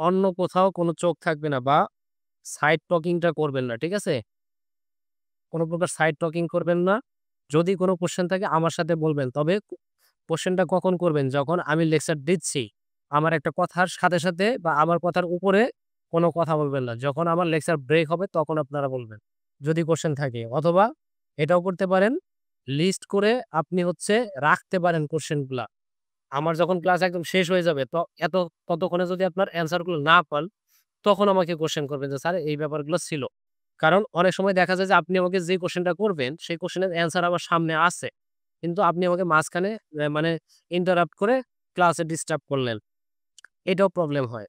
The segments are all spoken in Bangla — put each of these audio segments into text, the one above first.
অন্য কোথাও কোনো চোখ থাকবে না বা সাইড টকিংটা করবেন না। ঠিক আছে? কোনো প্রকার সাইড টকিং করবেন না। যদি কোনো কোয়েশ্চেন থাকে আমার সাথে বলবেন। তবে কোয়েশ্চেনটা কখন করবেন? যখন আমি লেকচার দিচ্ছি। আমার একটা কথার সাথে বা আমার কথার উপরে কোনো কথা বলবেন না। যখন আমার লেকচার ব্রেক হবে তখন আপনারা বলবেন। যদি কোয়েশ্চেন থাকে অথবা এটাও করতে পারেন, লিস্ট করে আপনি হচ্ছে রাখতে পারেন কোয়েশ্চেনগুলা। আমার যখন ক্লাস একদম শেষ হয়ে যাবে ততক্ষণে যদি আপনার অ্যান্সার গুলো না পান, তখন আমাকে কোয়েশ্চেন করবেন যে, "স্যার এই ব্যাপারগুলো ছিল।" কারণ অনেক সময় দেখা যায় যে আপনি আমাকে যে কোয়েশ্চেনটা করবেন, সেই কোয়েশ্চেনের অ্যান্সার আমার সামনে আছে। কিন্তু আপনি আমাকে মাঝখানে মানে ইন্টারাপ্ট করে ক্লাসে ডিস্টার্ব করলেন। এটাও প্রবলেম হয়।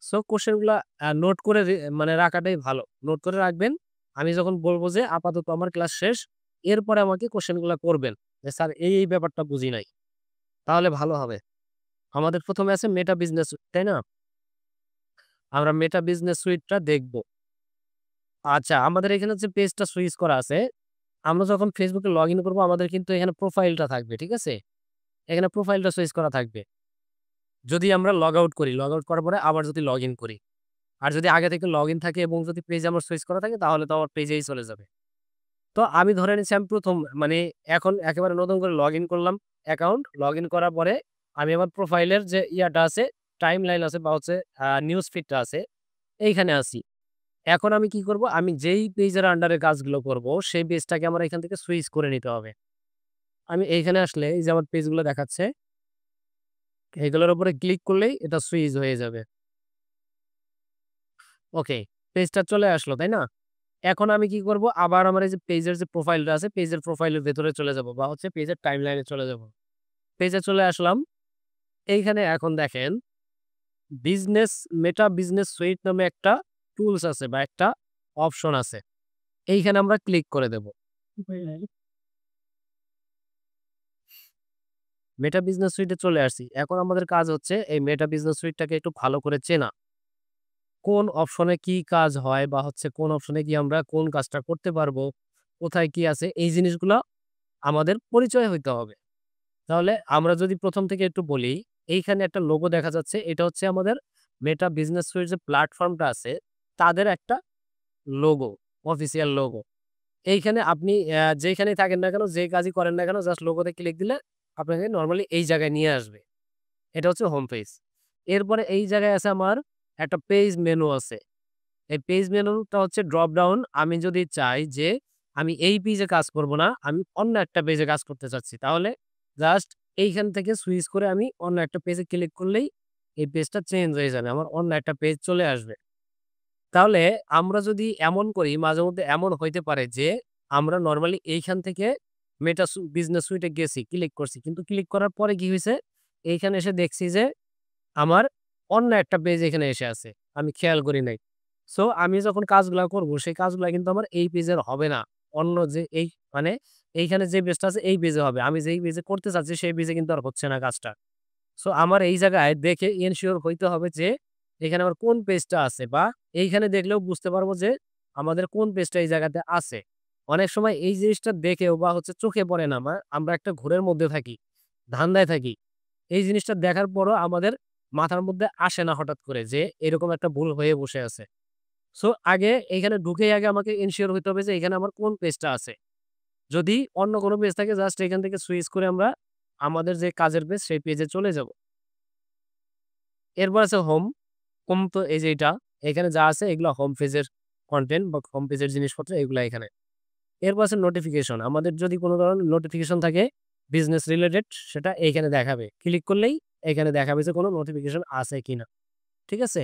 সো কোয়েশ্চেন গুলা নোট করে মানে রাখাটাই ভালো। নোট করে রাখবেন। আমি যখন বলব যে আপাতত আমার ক্লাস শেষ, এরপরে আমাকে কোয়েশ্চেন গুলা করবেন। যে, "স্যার এই ব্যাপারটা বুঝি নাই।" তাহলে ভালো হবে। আমাদের ১ম এ আছে মেটা বিজনেস, তাই না? আমরা মেটা বিজনেস সুইটটা দেখব। আচ্ছা, আমাদের এখানে যে পেজটা সুইচ করা আছে, আমরা যখন Facebook এ লগইন করব আমাদের কিন্তু এখানে প্রোফাইলটা থাকবে। ঠিক আছে? এখানে প্রোফাইলটা সুইচ করা থাকবে। যদি আমরা লগ আউট করি, লগ আউট করার পরে আবার যদি লগইন করি। আর যদি আগে থেকে লগইন থাকে এবং যদি পেজ আমার সুইচ করা থাকে তাহলে তো আমার পেজেই চলে যাবে। তো আমি ধরে নিচ্ছি আমি ১ম মানে এখন একেবারে নতুন করে লগইন করলাম অ্যাকাউন্ট। লগইন করার পরে আমি আমার প্রোফাইলের যে ইয়াটা আছে, টাইমলাইন আছে বা হচ্ছে নিউজ ফিডটা আছে, এইখানে আছি। এখন আমি কি করব? আমি যেই পেজের আন্ডারে কাজগুলো করব, সেই পেজটাকে আমার এখান থেকে সুইচ করে নিতে হবে। আমি এইখানে আসলে এই যে আমার পেজগুলো দেখাচ্ছে, এগুলোর উপরে ক্লিক করলেই এটা সুইচ হয়ে যাবে। ওকে, পেজটা চলে আসলো, তাই না? এখন আমি কি করব? আবার আমার এই যে পেজের যে প্রোফাইলটা আছে, পেজের প্রোফাইলের ভেতরে চলে যাব বা হচ্ছে পেজের টাইমলাইনে চলে যাব। পেজে চলে আসলাম। এইখানে এখন দেখেন বিজনেস মেটা বিজনেস সুইট নামে একটা টুলস আছে বা একটা অপশন আছে। এইখানে আমরা ক্লিক করে দেব। মেটা বিজনেস সুইটে চলে আসছি। এখন আমাদের কাজ হচ্ছে এই মেটা বিজনেস সুইটটাকে একটু ভালো করে চেনা। কোন অপশনে কি কাজ হয় বা হচ্ছে কোন অপশনে গিয়ে আমরা কোন কাজটা করতে পারবো, কোথায় কি আছে এই জিনিসগুলা আমাদের পরিচয় হইতে হবে। তাহলে আমরা যদি ১ম থেকে একটু বলি, এইখানে একটা লোগো দেখা যাচ্ছে। এটা হচ্ছে আমাদের মেটা বিজনেস সুইট যে প্ল্যাটফর্মটা আছে, তাদের একটা লোগো, অফিসিয়াল লোগো। এইখানে আপনি যেইখানেই থাকেন না কেন, যে কাজই করেন না কেন জাস্ট লোগোতে ক্লিক দিলে আপনাকে নরমালি এই জায়গায় নিয়ে আসবে। এটা হচ্ছে হোম পেজ। এরপরে এই জায়গায় আছে আমার একটা পেজ মেনু আছে। এই পেজ মেনুটা হচ্ছে ড্রপ ডাউন। আমি যদি চাই যে আমি এই পেজে কাজ করব না, আমি অন্য একটা পেজে কাজ করতে চাচ্ছি। তাহলে জাস্ট এইখান থেকে সুইচ করে আমি অন্য একটা পেজে ক্লিক করলেই এই পেজটা চেঞ্জ হয়ে যাবে। আমার অন্য একটা পেজ চলে আসবে। তাহলে আমরা যদি এমন করি মাঝেমধ্যে এমন হইতে পারে যে আমরা নরমালি এইখান থেকে মেটা বিজনেস সুইট এ গেছি, ক্লিক করছি। কিন্তু ক্লিক করার পরে কি হইছে? এইখানে এসে দেখছি যে আমার অন্য একটা পেজ এখানে এসে আছে। আমি খেয়াল করি নাই। সো আমি যখন কাজগুলা করব সেই কাজগুলা কিন্তু আমার এই পেজের হবে না। অন্য যে এই মানে এইখানে যে পেজটা আছে এই পেজে হবে। আমি যেই পেজে করতে চাচ্ছি সেই পেজে কিন্তু আর হচ্ছে না কাজটা। সো আমার এই জায়গায় দেখে এনশিওর হইতে হবে যে এখানে আমার কোন পেজটা আছে বা এইখানে দেখলেও বুঝতে পারবো যে আমাদের কোন পেজটা এই জায়গাতে আছে। অনেক সময় এই জিনিসটা দেখেও বা হচ্ছে চোখে পড়ে না আমরা একটা ঘোরের মধ্যে থাকি, ধান্দায় থাকি। এই জিনিসটা দেখার পরও আমাদের মাথার মধ্যে আসে না হঠাৎ করে যে এরকম একটা ভুল হয়ে বসে আছে। সো আগে এইখানে ঢুকেই আগে আমাকে এনশিওর হইতে হবে যে এখানে আমার কোন পেজটা আছে। যদি অন্য কোনো পেজ থাকে জাস্ট এখান থেকে সুইচ করে আমরা আমাদের যে কাজের পেজ সেই পেজে চলে যাব। এরপর আছে হোম। হোম তো এই যে এটা, এখানে যা আছে এগুলা হোম পেজের কনটেন্ট বা হোম পেজের জিনিসপত্র এগুলা এখানে। এরপর আছে নোটিফিকেশন। আমাদের যদি কোন ধরনের নোটিফিকেশন থাকে বিজনেস রিলেটেড সেটা এইখানে দেখাবে। ক্লিক করলেই এখানে দেখাবে যে কোন নোটিফিকেশন আছে কিনা। ঠিক আছে?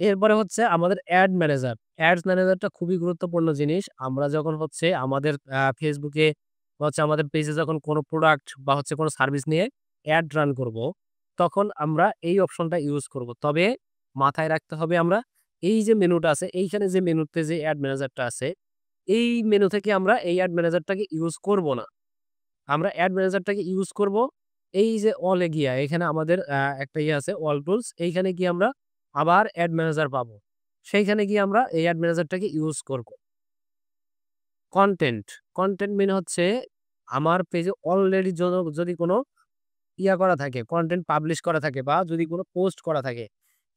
এরপরে হচ্ছে আমাদের এড ম্যানেজার। এডস ম্যানেজারটা খুবই গুরুত্বপূর্ণ জিনিস। আমরা যখন হচ্ছে আমাদের Facebook এ বা হচ্ছে আমাদের পেজে যখন কোন প্রোডাক্ট বা হচ্ছে কোন সার্ভিস নিয়ে এড রান করব, তখন আমরা এই অপশনটা ইউজ করব। তবে মাথায় রাখতে হবে আমরা এই যে মেনুটা আছে, এইখানে যে মেনুতে যে এড ম্যানেজারটা আছে, এই মেনু থেকে আমরা এই এড ম্যানেজারটাকে ইউজ করব না। আমরা এড ম্যানেজারটাকে ইউজ করব এই যে অল এ গিয়া এখানে আমাদের একটা ইয়ে আছে অল টুলস এইখানে গিয়ে আমরা আবার এড ম্যানেজার পাবো। সেইখানে গিয়ে আমরা এই এড ম্যানেজারটাকে ইউজ করব। কনটেন্ট, কনটেন্ট মানে হচ্ছে আমার পেজে অলরেডি যদি কোনো ইয়া করা থাকে, কনটেন্ট পাবলিশ করা থাকে বা যদি কোনো পোস্ট করা থাকে,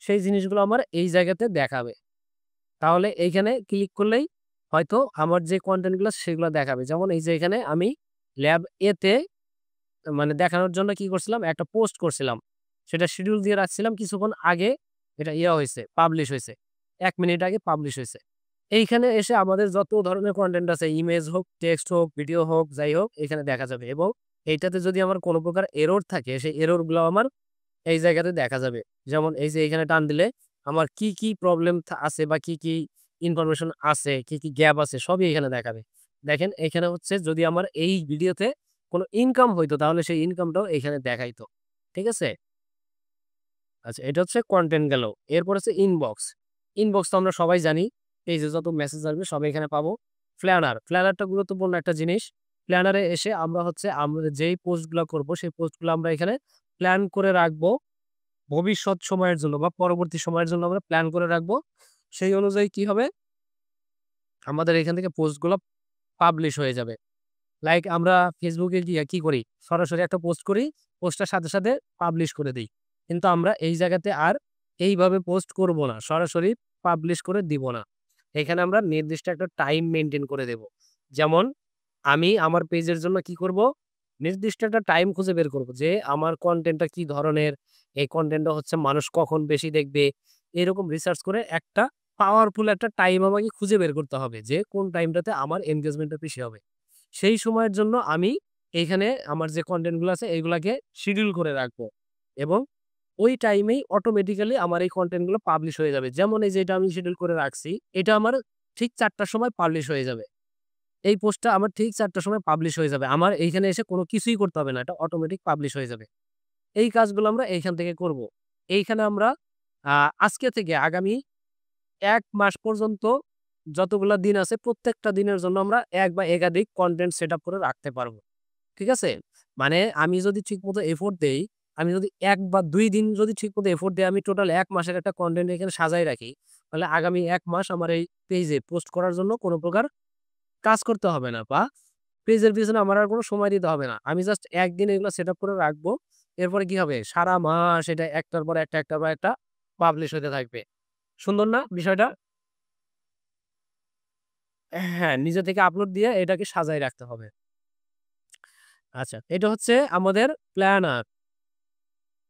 সেই জিনিসগুলো আমার এই জায়গাতে দেখাবে। তাহলে এইখানে ক্লিক করলেই হয়তো আমার যে কনটেন্ট গুলো সেগুলো দেখাবে। যেমন এই যে এখানে আমি ল্যাব এ তে মানে দেখানোর জন্য কি করছিলাম? একটা পোস্ট করছিলাম। সেটা শিডিউল দিয়ে রাখছিলাম কিছুক্ষণ আগে এটা হইছে, পাবলিশ হইছে। ১ মিনিট আগে পাবলিশ হইছে। এইখানে এসে আমাদের যত ধরনের কনটেন্ট আছে, ইমেজ হোক, টেক্সট হোক, ভিডিও হোক, যাই হোক এখানে দেখা যাবে এবং এইটাতে যদি আমার কোন প্রকার এরর থাকে, সেই এরর গুলো আমার এই জায়গাতে দেখা যাবে। যেমন এই যে এখানে টান দিলে আমার কি প্রবলেম আছে বা কি ইনফরমেশন আছে, কি গ্যাপ আছে সবই এখানে দেখাবে। দেখেন এখানে হচ্ছে যদি আমার এই ভিডিওতে কোনো ইনকাম হইতো তাহলে সেই ইনকামটাও এখানে দেখাইতো। ঠিক আছে? আচ্ছা এটা হচ্ছে কনটেন্ট গেল। এরপর হচ্ছে ইনবক্স। ইনবক্স তো আমরা সবাই জানি। এই যে যত মেসেজ আসবে সব এখানে পাবো। প্ল্যানার, প্ল্যানারটা গুরুত্বপূর্ণ একটা জিনিস। প্ল্যানারে এসে আমরা যেই পোস্টগুলা করব সেই পোস্টগুলো আমরা এখানে প্ল্যান করে রাখবো। ভবিষ্যৎ সময়ের জন্য বা পরবর্তী সময়ের জন্য আমরা প্ল্যান করে রাখবো। সেই অনুযায়ী কি হবে? আমাদের এখান থেকে পোস্টগুলো পাবলিশ হয়ে যাবে। লাইক আমরা Facebook এ গিয়ে কি করি? সরাসরি একটা পোস্ট করি, পোস্টটার সাথে পাবলিশ করে দেই। কিন্তু আমরা এই জায়গাতে আর এইভাবে পোস্ট করব না। সরাসরি পাবলিশ করে দিব না। এখানে আমরা নির্দিষ্ট একটা টাইম মেইনটেইন করে দেব। যেমন আমি আমার পেজের জন্য কি করব? নির্দিষ্ট একটা টাইম খুঁজে বের করব যে আমার কনটেন্টটা কি ধরনের, এই কনটেন্টটা হচ্ছে মানুষ কখন বেশি দেখবে। এরকম রিসার্চ করে একটা পাওয়ারফুল একটা টাইম আমাকে খুঁজে বের করতে হবে যে কোন টাইমটাতে আমার এনগেজমেন্টটা বেশি হবে। সেই সময়ের জন্য আমি এইখানে আমার যে কনটেন্ট গুলো আছে এগুলাকে শিডিউল করে রাখবো এবং ওই টাইমেই অটোমেটিক্যালি আমার এই কনটেন্ট গুলো পাবলিশ হয়ে যাবে। যেমন এই যে এটা আমি শিডিউল করে রাখছি, এটা আমার ঠিক ৪ টার সময় পাবলিশ হয়ে যাবে। এই পোস্টটা আমার ঠিক ৪ টার সময় পাবলিশ হয়ে যাবে। আমার এইখানে এসে কোনো কিছুই করতে হবে না। এটা অটোমেটিক পাবলিশ হয়ে যাবে। এই কাজগুলো আমরা এইখান থেকে করব। এইখানে আমরা আ আজকে থেকে আগামী ১ মাস পর্যন্ত যতগুলা দিন আছে প্রত্যেকটা দিনের জন্য আমরা ১ বা একাধিক কনটেন্ট সেটআপ করে রাখতে পারব। ঠিক আছে? মানে আমি যদি ঠিকমতো এফোর্ট দেই, আমি যদি ১ বা ২ দিন যদি ঠিকমতো এফোর্ট দেই, আমি টোটাল ১ মাসের একটা কনটেন্ট এখানে সাজায় রাখি। তাহলে আগামী ১ মাস আমার এই পেইজে পোস্ট করার জন্য কোন প্রকার কাজ করতে হবে না বা পেইজের পিছনে আমার আর কোন সময় দিতে হবে না। আমি জাস্ট ১ দিন এগুলো সেটআপ করে রাখবো। এরপরে কি হবে? সারা মাস এটা একটার পর একটা, একটার পর একটা পাবলিশ হতে থাকবে। সুন্দর না বিষয়টা? হ্যাঁ, নিজে থেকে আপলোড দিয়ে এটাকে সাজায় রাখতে হবে। আচ্ছা, এটা হচ্ছে আমাদের প্ল্যানার।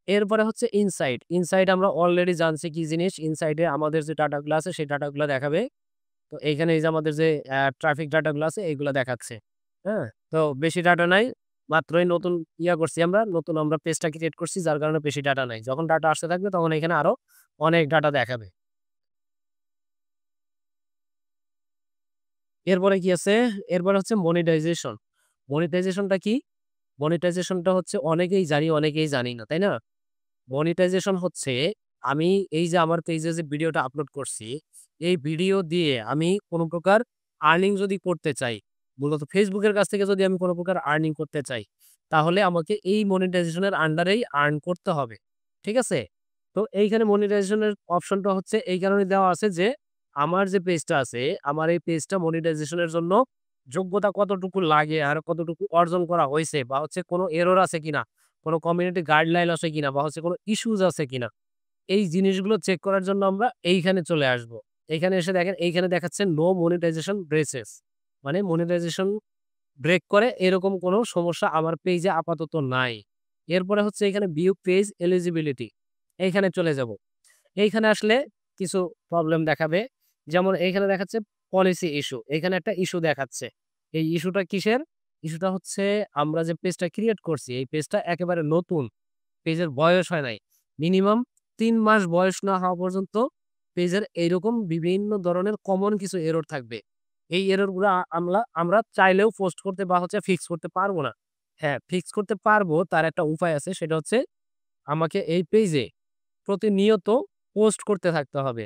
এরপরে হচ্ছে ইনসাইট। ইনসাইট আমরা অলরেডি জানছি কি জিনিস। ইনসাইটে আমাদের যে ডাটাগুলো আছে সেই ডাটাগুলো দেখাবে। তো এইখানে এই যে আমাদের যে ট্রাফিক ডাটাগুলো আছে এইগুলা দেখাচ্ছে। হ্যাঁ? তো বেশি ডাটা নাই। মাত্রই নতুন করছি আমরা। নতুন আমরা পেজটা ক্রিয়েট করছি যার কারণে বেশি ডাটা নাই। যখন ডাটা আসতে থাকবে তখন এখানে আরো অনেক ডাটা দেখাবে। এরপরে কি আছে? এরপরে হচ্ছে মনিটাইজেশন। মনিটাইজেশনটা কি? মনিটাইজেশনটা হচ্ছে অনেকেই জানি, অনেকেই জানি না। তাই না? মনিটাইজেশন হচ্ছে আমি এই যে আমার পেজে যে ভিডিওটা আপলোড করছি, এই ভিডিও দিয়ে আমি কোন প্রকার আর্নিং যদি করতে চাই, মূলত Facebook এর কাছ থেকে যদি আমি কোন প্রকার আর্নিং করতে চাই, তাহলে আমাকে এই মনিটাইজেশন এর আন্ডারেই আর্ন করতে হবে। ঠিক আছে? তো এইখানে মনিটাইজেশন এর অপশনটা হচ্ছে এই কারণে দেওয়া আছে যে, আমার যে পেজটা আছে, আমার এই পেজটা মনিটাইজেশন এর জন্য যোগ্যতা কতটুকু লাগে আর কতটুকু অর্জন করা হইছে বা হচ্ছে কোন এরর আছে কিনা, কোন কমিউনিটি গাইডলাইন আছে কিনা বা হচ্ছে কোন ইস্যুস আছে কিনা। এই জিনিসগুলো চেক করার জন্য আমরা এইখানে চলে আসবো। এইখানে এসে দেখেন এইখানে দেখাচ্ছে নো মনিটাইজেশন ব্রেচেস। মানে মনিটাইজেশন ব্রেক করে এরকম কোনো সমস্যা আমার পেইজে আপাতত নাই। এরপরে হচ্ছে এখানে ভিউ পেজ এলিজিবিলিটি। এইখানে চলে যাব। এইখানে আসলে কিছু প্রবলেম দেখাবে। যেমন এইখানে দেখাচ্ছে পলিসি ইস্যু। এইখানে একটা ইস্যু দেখাচ্ছে। এই ইস্যুটা কিসের? ইস্যুটা হচ্ছে আমরা যে পেজটা ক্রিয়েট করছি, এই পেজটা একেবারে নতুন। পেজের বয়স হয় নাই। মিনিমাম ৩ মাস বয়স না হওয়া পর্যন্ত পেজের এইরকম বিভিন্ন ধরনের কমন কিছু এরর থাকবে। এই এরর গুলা আমরা চাইলেও পোস্ট করতে বা হচ্ছে ফিক্স করতে পারব না। হ্যাঁ, ফিক্স করতে পারবো তার একটা উপায় আছে সেটা হচ্ছে আমাকে এই পেজে প্রতিনিয়ত পোস্ট করতে থাকতে হবে।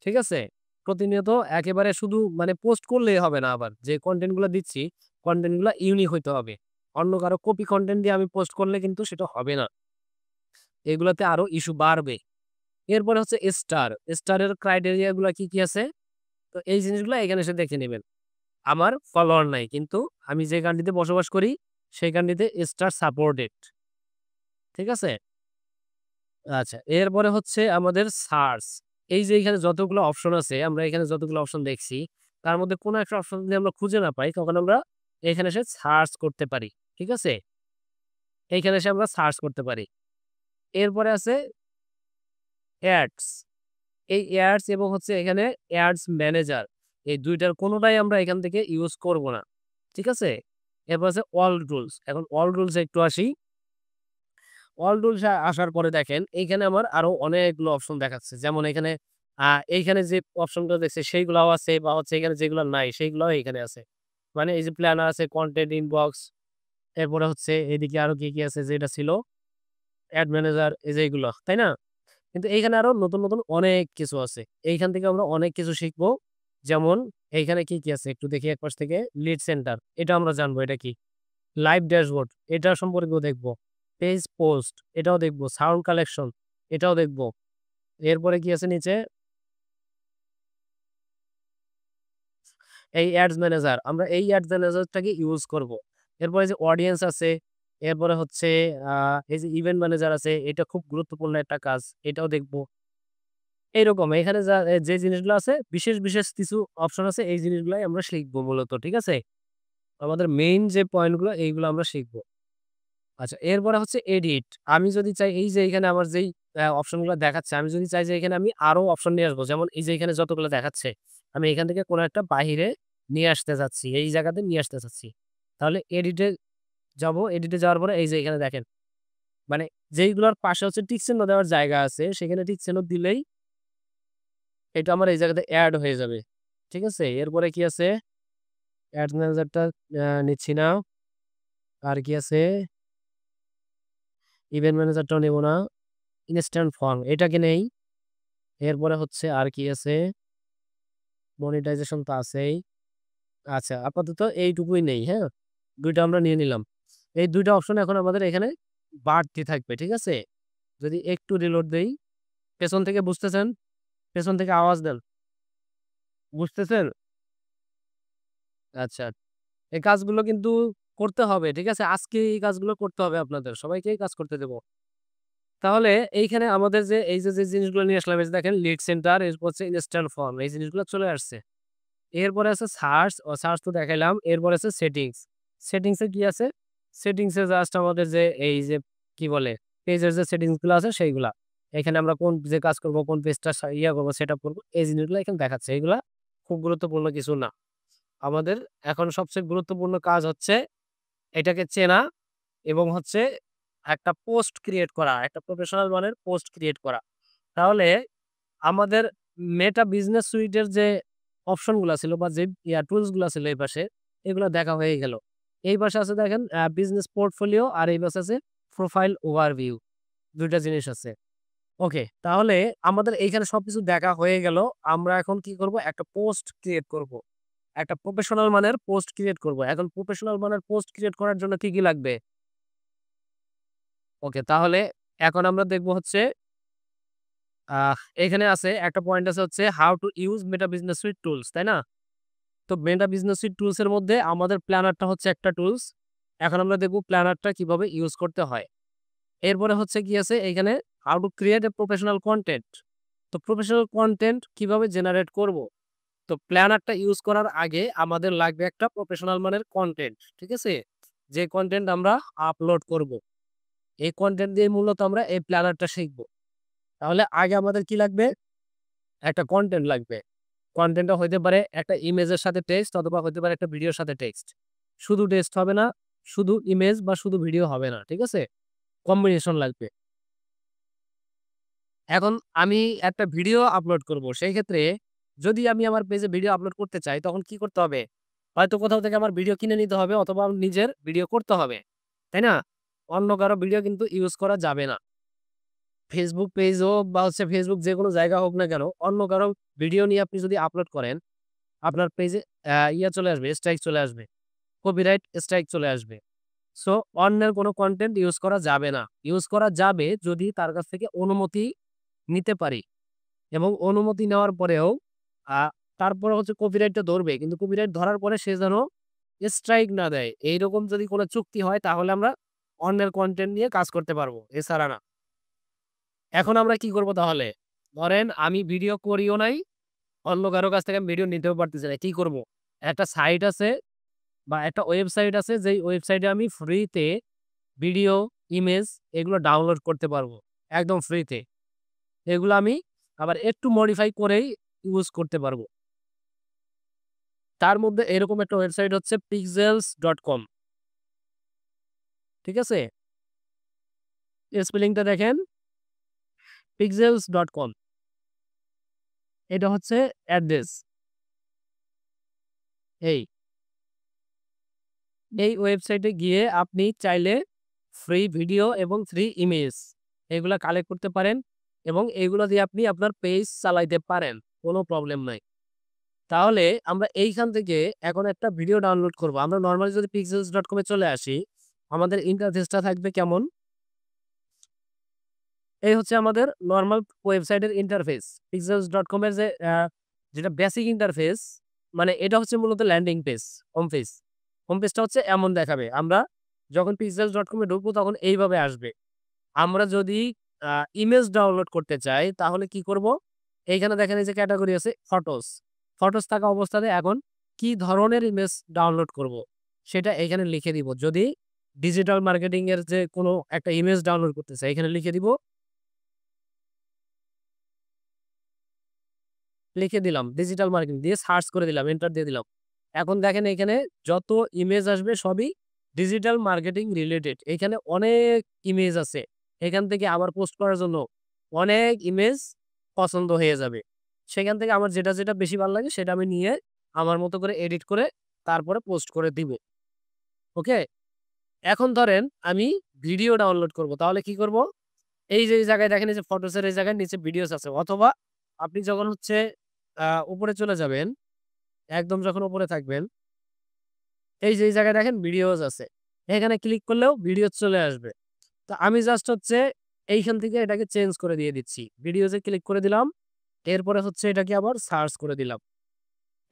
ঠিক আছে? প্রতিনিয়ত একেবারে শুধু মানে পোস্ট করলেই হবে না আবার। যে কনটেন্ট গুলা দিচ্ছি, কনটেন্ট গুলা ইউনিক হইতে হবে। অন্য কারো কপি কনটেন্ট দিয়ে আমি পোস্ট করলে কিন্তু সেটা হবে না। এগুলাতে আরো ইস্যু বাড়বে। এরপরে হচ্ছে স্টার। স্টারের ক্রাইটেরিয়া গুলা কি আছে? তো এই জিনিসগুলা এখানে এসে দেখে নিবেন। আমার ফলোয়ার নাই। কিন্তু আমি যে কান্ট্রিতে বসবাস করি সেই কান্ট্রিতে স্টার সাপোর্টেড। ঠিক আছে? আচ্ছা, এরপরে হচ্ছে আমাদের সার্চ। এই যে এখানে যতগুলো অপশন আছে, আমরা এখানে যতগুলো অপশন দেখছি, তার মধ্যে কোনো একটা অপশন যদি আমরা খুঁজে না পাই, তখন আমরা এখানে এসে সার্চ করতে পারি। ঠিক আছে? এইখানে এসে আমরা সার্চ করতে পারি। এরপরে আছে অ্যাডস। এই অ্যাডস এবং হচ্ছে এখানে অ্যাডস ম্যানেজার। এই ২ টার কোনটাই আমরা এখান থেকে ইউজ করব না। ঠিক আছে? এরপর আছে অল রুলস। এখন অল রুলস এ একটু আসি। অল রুলস আসার পরে দেখেন এইখানে আমার আরো অনেকগুলো অপশন দেখাচ্ছে। যেমন এখানে আ এইখানে যে অপশনগুলো দেখছি সেইগুলাও আছে বা হচ্ছে এখানে যেগুলো নাই সেইগুলাও এখানে আছে। মানে এই যে প্ল্যানার আছে, কনটেন্ট ইনবক্স, এরপরে হচ্ছে এদিকে আরো কি আছে যেটা ছিল এড ম্যানেজার এই যে এগুলো, তাই না? কিন্তু এইখানে আরো নতুন অনেক কিছু আছে। এইখান থেকে আমরা অনেক কিছু শিখবো। যেমন এইখানে কি আছে একটু দেখি একপাশ থেকে লিড সেন্টার এটা আমরা জানবো এটা কি? লাইভ ড্যাশবোর্ড এটা সম্পর্কেও দেখব। পেজ পোস্ট এটাও দেখব। সাউন্ড কালেকশন এটাও দেখব। এরপরে কি আছে নিচে? এই অ্যাডস ম্যানেজার আমরা এই অ্যাডস ম্যানেজারটাকে ইউজ করব। এরপরে যে অডিয়েন্স আছে, এরপরে হচ্ছে আ এই যে ইভেন্ট ম্যানেজার আছে এটা খুব গুরুত্বপূর্ণ একটা কাজ। এটাও দেখব। এইরকম এখানে যে জিনিসগুলো আছে বিশেষ কিছু অপশন আছে এই জিনিসগুলাই আমরা শিখব মূলত। ঠিক আছে? আমাদের মেইন যে পয়েন্ট গুলো এইগুলো আমরা শিখব। আচ্ছা, এরপরে হচ্ছে এডিট। আমি যদি চাই এই যে এখানে আমার যেই অপশন গুলা দেখাচ্ছে, আমি যদি চাই যে এখানে আমি আরো অপশন নিয়ে আসবো। যেমন এই যে এখানে যতগুলো দেখাচ্ছে, আমি এখান থেকে কোন একটা বাহিরে নিয়ে আসতে চাচ্ছি। এই জায়গাতে নিয়ে আসতে চাচ্ছি। তাহলে এডিটে যাবো। এডিটে যাওয়ার পরে এই যে এখানে দেখেন। মানে যেইগুলোর পাশে হচ্ছে টিক চিহ্ন দেওয়ার জায়গা আছে, সেখানে টিক চিহ্ন দিলেই এটা আমার এই জায়গাতে এড হয়ে যাবে। ঠিক আছে? এরপরে কি আছে? এড ম্যানেজারটা নিচ্ছি না। আর কি আছে? ইভেন্ট ম্যানেজারটাও নেব না। ইনস্ট্যান্ট ফর্ম এটাকে নেই। এরপরে হচ্ছে আর কি আছে? মনিটাইজেশন তো আছেই। আচ্ছা, আপাতত এইটুকুই নেই, হ্যাঁ? ২ টা আমরা নিয়ে নিলাম। এই ২ টা অপশন এখন আমাদের এখানে বাড়তি থাকবে। ঠিক আছে? যদি একটু রিলোড দেই, পেছন থেকে বুঝতেছেন? পেছন থেকে আওয়াজ দেন। বুঝতেছেন? আচ্ছা। এই কাজগুলো কিন্তু করতে হবে। ঠিক আছে? আজকে এই কাজগুলো করতে হবে আপনাদের। সবাইকেই কাজ করতে দেব। তাহলে এইখানে আমাদের যে এই যে জিনিসগুলো নিয়ে আসলাম এই যে দেখেন লিড সেন্টার এরপর হচ্ছে ইনস্ট্যান্ট ফর্ম এই জিনিসগুলো চলে আসছে। এরপরে আছে সার্চ সার্চ তো দেখাইলাম। এরপরে আছে সেটিংস। সেটিংস এ কি আছে? সেটিংস এ জাস্ট আমাদের যে এই যে কি বলে পেজের যে সেটিংস গুলো আছে সেইগুলা। এখানে আমরা কোন যে কাজ করব, কোন পেজটা করব, সেটআপ করব এই জিনিসগুলো এখানে দেখাচ্ছে। এগুলা খুব গুরুত্বপূর্ণ কিছু না। আমাদের এখন সবচেয়ে গুরুত্বপূর্ণ কাজ হচ্ছে এটাকে চেনা এবং হচ্ছে একটা পোস্ট ক্রিয়েট করা, একটা প্রফেশনাল মানের পোস্ট ক্রিয়েট করা। তাহলে আমাদের মেটা বিজনেস সুইট এর যে অপশন গুলা ছিল বা যে টুলস গুলা ছিল এই পাশে, এগুলা দেখা হয়ে গেল। এই পাশে আছে দেখেন বিজনেস পোর্টফোলিও আর এই পাশে আছে প্রোফাইল ওভারভিউ ২ টা জিনিস আছে। ওকে, তাহলে আমাদের এইখানে সবকিছু দেখা হয়ে গেল। আমরা এখন কি করব? একটা পোস্ট ক্রিয়েট করব। একটা প্রফেশনাল মানের পোস্ট ক্রিয়েট করব। এখন প্রফেশনাল মানের পোস্ট ক্রিয়েট করার জন্য কি লাগবে? ওকে, তাহলে এখন আমরা দেখব হচ্ছে এখানে আছে একটা পয়েন্ট আছে হচ্ছে how to use meta business suite tools, তাই না? তো মেটা বিজনেস সুইট টুলস এর মধ্যে আমাদের প্ল্যানারটা হচ্ছে একটা টুলস। এখন আমরা দেখব প্ল্যানারটা কিভাবে ইউজ করতে হয়। এরপরে হচ্ছে কি আছে এখানে how to create a professional content. তো প্রফেশনাল কনটেন্ট কিভাবে জেনারেট করব? তো প্ল্যানারটা ইউজ করার আগে আমাদের লাগবে একটা প্রফেশনাল মানের কনটেন্ট। ঠিক আছে? যে কনটেন্ট আমরা আপলোড করব। এই কনটেন্ট দিয়ে মূলত আমরা এই প্ল্যানারটা শিখব। তাহলে আগে আমাদের কি লাগবে? একটা কনটেন্ট লাগবে। কনটেন্টটা হইতে পারে একটা ইমেজের সাথে টেক্সট অথবা হইতে পারে একটা ভিডিওর সাথে টেক্সট। শুধু টেক্সট হবে না, শুধু ইমেজ বা শুধু ভিডিও হবে না। ঠিক আছে? কম্বিনেশন লাগবে। এখন আমি একটা ভিডিও আপলোড করব। সেই ক্ষেত্রে যদি আমি আমার পেজে ভিডিও আপলোড করতে চাই তখন কি করতে হবে? হয়তো কোথাও থেকে আমার ভিডিও কিনে নিতে হবে অথবা আমার নিজের ভিডিও করতে হবে। তাই না? অন্য কারো ভিডিও কিন্তু ইউজ করা যাবে না। Facebook পেজ হোক বা হচ্ছে Facebook যেকোনো জায়গা হোক না কেন, অন্য কারো ভিডিও নিয়ে আপনি যদি আপলোড করেন, আপনার পেজে চলে আসবে, স্ট্রাইক চলে আসবে। কপিরাইট স্ট্রাইক চলে আসবে। সো অন্যের কোনো কনটেন্ট ইউজ করা যাবে না। ইউজ করা যাবে যদি তার কাছ থেকে অনুমতি নিতে পারি এবং অনুমতি নেওয়ার পরেও আ তারপরে হচ্ছে কপিরাইটটা ধরবে। কিন্তু কপিরাইট ধরার পরে সে যেন স্ট্রাইক না দেয়। এইরকম যদি কোনো চুক্তি হয় তাহলে আমরা অন্যের কনটেন্ট নিয়ে কাজ করতে পারবো। এছাড়া না। এখন আমরা কি করব তাহলে? ধরেন আমি ভিডিও করিও নাই, অন্য কারো কাছ থেকে আমি ভিডিও নিতেও পারতেছি না। কি করব? একটা সাইট আছে বা একটা ওয়েবসাইট আছে যেই ওয়েবসাইটে আমি ফ্রিতে ভিডিও, ইমেজ এগুলো ডাউনলোড করতে পারবো। একদম ফ্রিতে। এগুলো আমি আবার একটু মডিফাই করেই ইউজ করতে পারবো। তার মধ্যে এরকম একটা ওয়েবসাইট হচ্ছে pixels.com, ঠিক আছে? স্পেলিংটা দেখেন pixels.com, এটা হচ্ছে অ্যাড্রেস। এই, এই ওয়েবসাইটে গিয়ে আপনি চাইলে ফ্রি ভিডিও এবং ফ্রি ইমেজ এগুলা কালেক্ট করতে পারেন এবং এগুলো দিয়ে আপনি আপনার পেজ চালাইতে পারেন। কোনো প্রবলেম নাই। তাহলে আমরা এইখান থেকে এখন একটা ভিডিও ডাউনলোড করব। আমরা নরমালি যদি pixels.com এ চলে আসি, আমাদের ইন্টারফেসটা থাকবে কেমন? এই হচ্ছে আমাদের নরমাল ওয়েবসাইটের ইন্টারফেস। pixels.com এর যে যেটা বেসিক ইন্টারফেস, মানে এটা হচ্ছে মূলত landing page, home page. Home পেজটা হচ্ছে এমন দেখাবে। আমরা যখন pixels.com এ ঢুকবো তখন এইভাবে আসবে। আমরা যদি ইমেজ ডাউনলোড করতে চাই তাহলে কি করব? এইখানে দেখেন এই যে ক্যাটেগরি আছে ফটোস। ফটোস থাকা অবস্থাতে এখন কি ধরনের ইমেজ ডাউনলোড করব? সেটা এখানে লিখে দিব। যদি ডিজিটাল মার্কেটিং এর যে কোনো একটা ইমেজ ডাউনলোড করতে চাই, এখানে লিখে দিব। লিখে দিলাম ডিজিটাল মার্কেটিং দিয়ে সার্চ করে দিলাম, এন্টার দিয়ে দিলাম। এখন দেখেন এখানে যত ইমেজ আসবে সবই ডিজিটাল মার্কেটিং রিলেটেড। এখানে অনেক ইমেজ আছে। এখান থেকে আমার পোস্ট করার জন্য অনেক ইমেজ পছন্দ হয়ে যাবে। সেখান থেকে আমার যেটা বেশি ভালো লাগে সেটা আমি নিয়ে আমার মতো করে এডিট করে তারপরে পোস্ট করে দিব। ওকে? এখন ধরেন আমি ভিডিও ডাউনলোড করব। তাহলে কি করব? এই যে এই জায়গায় দেখেন এই যে ফটোসের এই জায়গায় নিচে ভিডিওস আছে, অথবা আপনি যখন হচ্ছে উপরে চলে যাবেন, একদম যখন উপরে থাকবেন, এই যে এই জায়গায় দেখেন ভিডিওস আছে। এখানে ক্লিক করলেও ভিডিও চলে আসবে। তো আমি জাস্ট হচ্ছে এইখান থেকে এটাকে চেঞ্জ করে দিয়ে দিচ্ছি। ভিডিওস এ ক্লিক করে দিলাম। এরপরে হচ্ছে এটাকে আবার সার্চ করে দিলাম।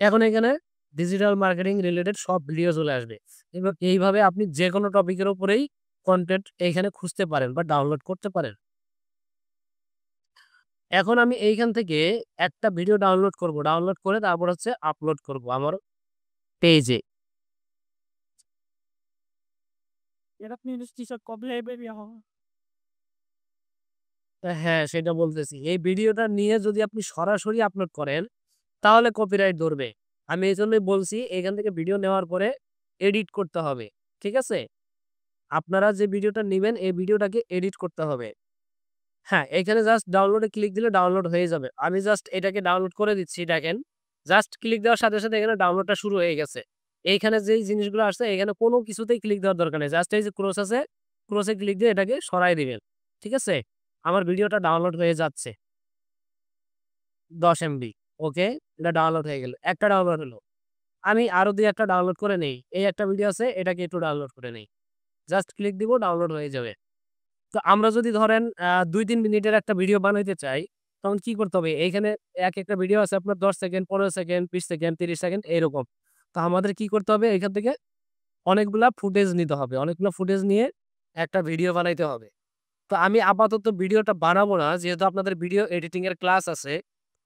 এখন এখানে ডিজিটাল মার্কেটিং রিলেটেড সব ভিডিও চলে আসবে। এবং এইভাবে আপনি যেকোনো টপিকের উপরেই কনটেন্ট এইখানে খুঁজতে পারেন বা ডাউনলোড করতে পারেন। এখন আমি এইখান থেকে একটা ভিডিও ডাউনলোড করব। ডাউনলোড করে তারপর হচ্ছে আপলোড করব আমার পেজে। Era minus কবে বের হওয়া? হ্যাঁ, সেটা বলতেছি। এই ভিডিওটা নিয়ে যদি আপনি সরাসরি আপলোড করেন, তাহলে কপিরাইট ধরবে। আমি এজন্যই বলছি এখান থেকে ভিডিও নেওয়ার পরে এডিট করতে হবে। ঠিক আছে? আপনারা যে ভিডিওটা নিবেন এই ভিডিওটাকে এডিট করতে হবে। হ্যাঁ, এখানে জাস্ট ডাউনলোডে ক্লিক দিলে ডাউনলোড হয়ে যাবে। আমি জাস্ট এটাকে ডাউনলোড করে দিচ্ছি দেখেন। জাস্ট ক্লিক দেওয়ার সাথে এখানে ডাউনলোডটা শুরু হয়ে গেছে। এইখানে যেই জিনিসগুলো আসছে এখানে কোনো কিছুতেই ক্লিক দেওয়ার দরকার নেই। জাস্ট এই যে ক্রস আছে, ক্রসে ক্লিক দিয়ে এটাকে সরায় দিবেন। ঠিক আছে? আমার ভিডিওটা ডাউনলোড হয়ে যাচ্ছে। 10 এমবি। ওকে? এটা ডাউনলোড হয়ে গেল। একটা ডাউনলোড হলো। আমি আরো ২-১ টা ডাউনলোড করে নেই। এই একটা ভিডিও আছে এটাকে একটু ডাউনলোড করে নেই। জাস্ট ক্লিক দিব ডাউনলোড হয়ে যাবে। তো আমরা যদি ধরেন ২-৩ মিনিটের একটা ভিডিও বানাইতে চাই, তখন কি করতে হবে? এইখানে একেকটা ভিডিও আছে আপনার ১০ সেকেন্ড, ১৫ সেকেন্ড, ২০ সেকেন্ড, ৩০ সেকেন্ড এরকম। তো আমাদের কি করতে হবে? এখান থেকে অনেকগুলা ফুটেজ নিতে হবে। অনেকগুলা ফুটেজ নিয়ে একটা ভিডিও বানাইতে হবে। তো আমি আপাতত ভিডিওটা বানাবো না। যেহেতু আপনাদের ভিডিও এডিটিং এর ক্লাস আছে।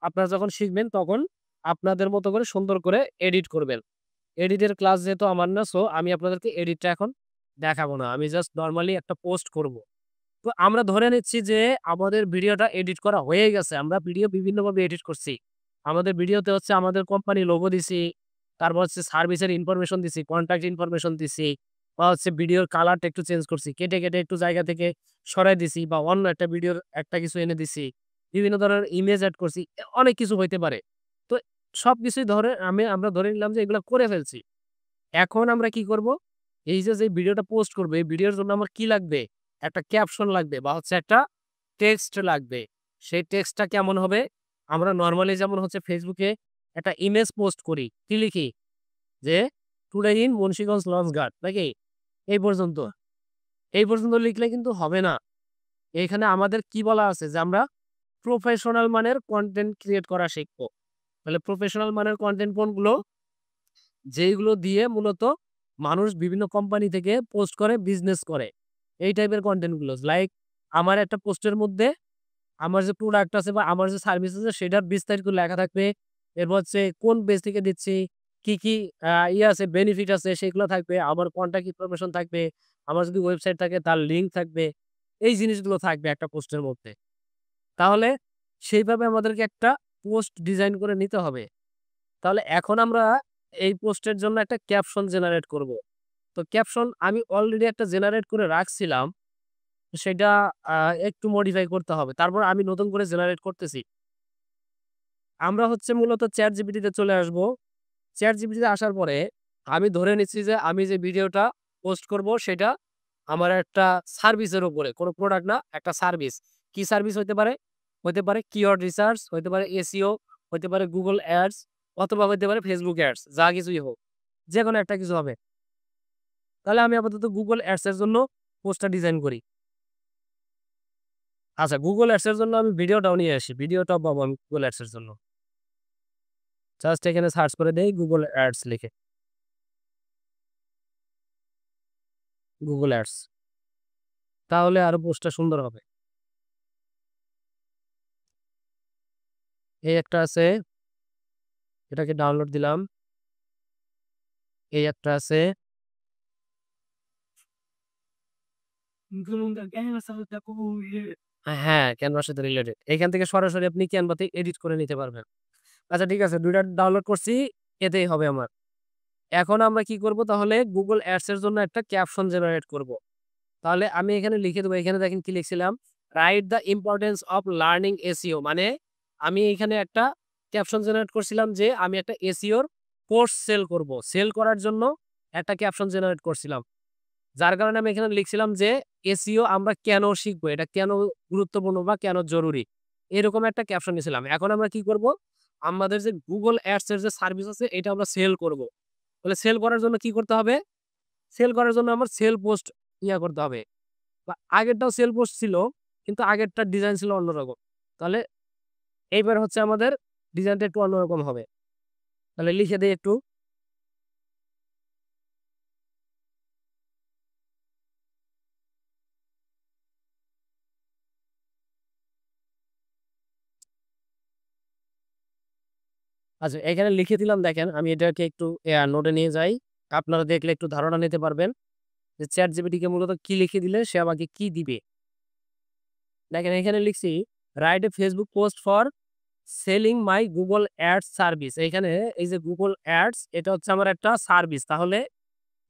আপনারা যখন শিখবেন তখন আপনাদের মতো করে সুন্দর করে এডিট করবেন। এডিটের ক্লাস যেহেতু আমার না, সো আমি আপনাদেরকে এডিটটা এখন দেখাবো না। আমি জাস্ট নরমালি একটা পোস্ট করব। তো আমরা ধরে নিচ্ছি যে আমাদের ভিডিওটা এডিট করা হয়ে গেছে। আমরা ভিডিও বিভিন্নভাবে এডিট করছি। আমাদের ভিডিওতে হচ্ছে আমাদের কোম্পানির লোগো দিছি, তারপর হচ্ছে সার্ভিসের ইনফরমেশন দিছি, কনট্যাক্ট ইনফরমেশন দিছি, বা হচ্ছে ভিডিওর কালারটা একটু চেঞ্জ করছি। কেটে একটু জায়গা থেকে সরায় দিছি বা অন্য একটা ভিডিওর একটা কিছু এনে দিছি। বিভিন্ন ধরনের ইমেজ এড করছি। অনেক কিছু হইতে পারে। তো সবকিছুই ধরে আমরা ধরে নিলাম যে এগুলা করে ফেলছি। এখন আমরা কি করব? এই যে ভিডিওটা পোস্ট করব, এই ভিডিওর জন্য আমার কি লাগবে? একটা ক্যাপশন লাগবে বা হচ্ছে একটা টেক্সট লাগবে। সেই টেক্সটটা কেমন হবে? আমরা নরমালি যেমন হচ্ছে Facebook এ একটা ইমেজ পোস্ট করি। কি লিখি? যে টুডে ইন মুন্সিগঞ্জ লঞ্চঘাট নাকি? এই পর্যন্ত। এই পর্যন্ত লিখলে কিন্তু হবে না। এখানে আমাদের কি বলা আছে? যে আমরা প্রফেশনাল মানের কনটেন্ট ক্রিয়েট করা শিখব। তাহলে প্রফেশনাল মানের কনটেন্ট কোনগুলো? যেইগুলো দিয়ে মূলত মানুষ বিভিন্ন কোম্পানি থেকে পোস্ট করে, বিজনেস করে। এই টাইপের কনটেন্ট গুলো। লাইক আমার একটা পোস্টের মধ্যে আমার যে প্রোডাক্ট আছে বা আমার যে সার্ভিস আছে সেটার বিস্তারিত লেখা থাকবে। এরপর হচ্ছে কোন পেজ থেকে দিচ্ছি, কি ইয়ে আছে বেনিফিট আছে সেগুলো থাকবে। আমার কনট্যাক্ট ইনফরমেশন থাকবে। আমার যদি ওয়েবসাইট থাকে তার লিঙ্ক থাকবে। এই জিনিসগুলো থাকবে একটা পোস্টের মধ্যে। তাহলে সেইভাবে আমাদেরকে একটা পোস্ট ডিজাইন করে নিতে হবে। তাহলে এখন আমরা এই পোস্টের জন্য একটা ক্যাপশন জেনারেট করব। তো ক্যাপশন আমি অলরেডি একটা জেনারেট করে রাখছিলাম। সেটা আ একটু মডিফাই করতে হবে। তারপর আমি নতুন করে জেনারেট করতেছি। আমরা হচ্ছে মূলত ChatGPT তে চলে আসবো। ChatGPT তে আসার পরে আমি ধরে নিচ্ছি যে আমি যে ভিডিওটা পোস্ট করব সেটা আমার একটা সার্ভিসের উপরে। কোন প্রোডাক্ট না, একটা সার্ভিস। কি সার্ভিস হইতে পারে? হইতে পারে কিওয়ার্ড রিসার্চ, হইতে পারে এসইও, হইতে পারে Google Ads অথবা হইতে পারে Facebook Ads যা কিছুই হোক। যেকোনো একটা কিছু হবে। তাহলে আমি আপাতত Google Ads এর জন্য পোস্টটা ডিজাইন করি। আচ্ছা Google Ads এর জন্য আমি ভিডিওটাও নিয়ে আসি। ভিডিওটাও পাবো আমি Google Ads এর জন্য। জাস্ট এখানে সার্চ করে দেই Google Ads লিখে। Google Ads তাহলে আরো পোস্টটা সুন্দর হবে। এই একটা আছে, এটাকে ডাউনলোড দিলাম। এই একটা আছে। হ্যাঁ, ক্যানভার সাথে রিলেটেড। এখান থেকে সরাসরি আপনি Canva তে এডিট করে নিতে পারবেন। আচ্ছা ঠিক আছে ২ টা ডাউনলোড করছি, এতেই হবে আমার। এখন আমরা কি করব তাহলে Google Ads এর জন্য একটা ক্যাপশন জেনারেট করব। তাহলে আমি এখানে লিখে দেবো, এখানে দেখেন কি লিখছিলাম? Write the importance of learning SEO মানে আমি এখানে একটা ক্যাপশন জেনারেট করছিলাম যে আমি একটা এসইওর কোর্স সেল করব। সেল করার জন্য একটা ক্যাপশন জেনারেট করছিলাম। যার কারণে আমি এখানে লিখছিলাম যে এসইও আমরা কেন শিখবো? এটা কেন গুরুত্বপূর্ণ বা কেন জরুরি? এরকম একটা ক্যাপশন নিয়েছিলাম। এখন আমরা কি করব? আমাদের যে Google Ads এর যে সার্ভিস আছে এটা আমরা সেল করব। তাহলে সেল করার জন্য কি করতে হবে? সেল করার জন্য আমার সেল পোস্ট করতে হবে। বা আগেরটাও সেল পোস্ট ছিল, কিন্তু আগেরটার ডিজাইন ছিল অন্যরকম। তাহলে এইবার হচ্ছে আমাদের ডিজাইনটা একটু অন্যরকম হবে। তাহলে লিখে দেই একটু। আচ্ছা এখানে লিখে দিলাম দেখেন আমি এটাকে একটু নোটে নিয়ে যাই। আপনারা দেখলে একটু ধারণা নিতে পারবেন যে ChatGPT কে মূলত কি লিখে দিলে সে আমাকে কি দিবে। দেখেন এখানে লিখছি write a Facebook post for selling my Google Ads service. এইখানে এই যে Google Ads এটা হচ্ছে আমার একটা সার্ভিস। তাহলে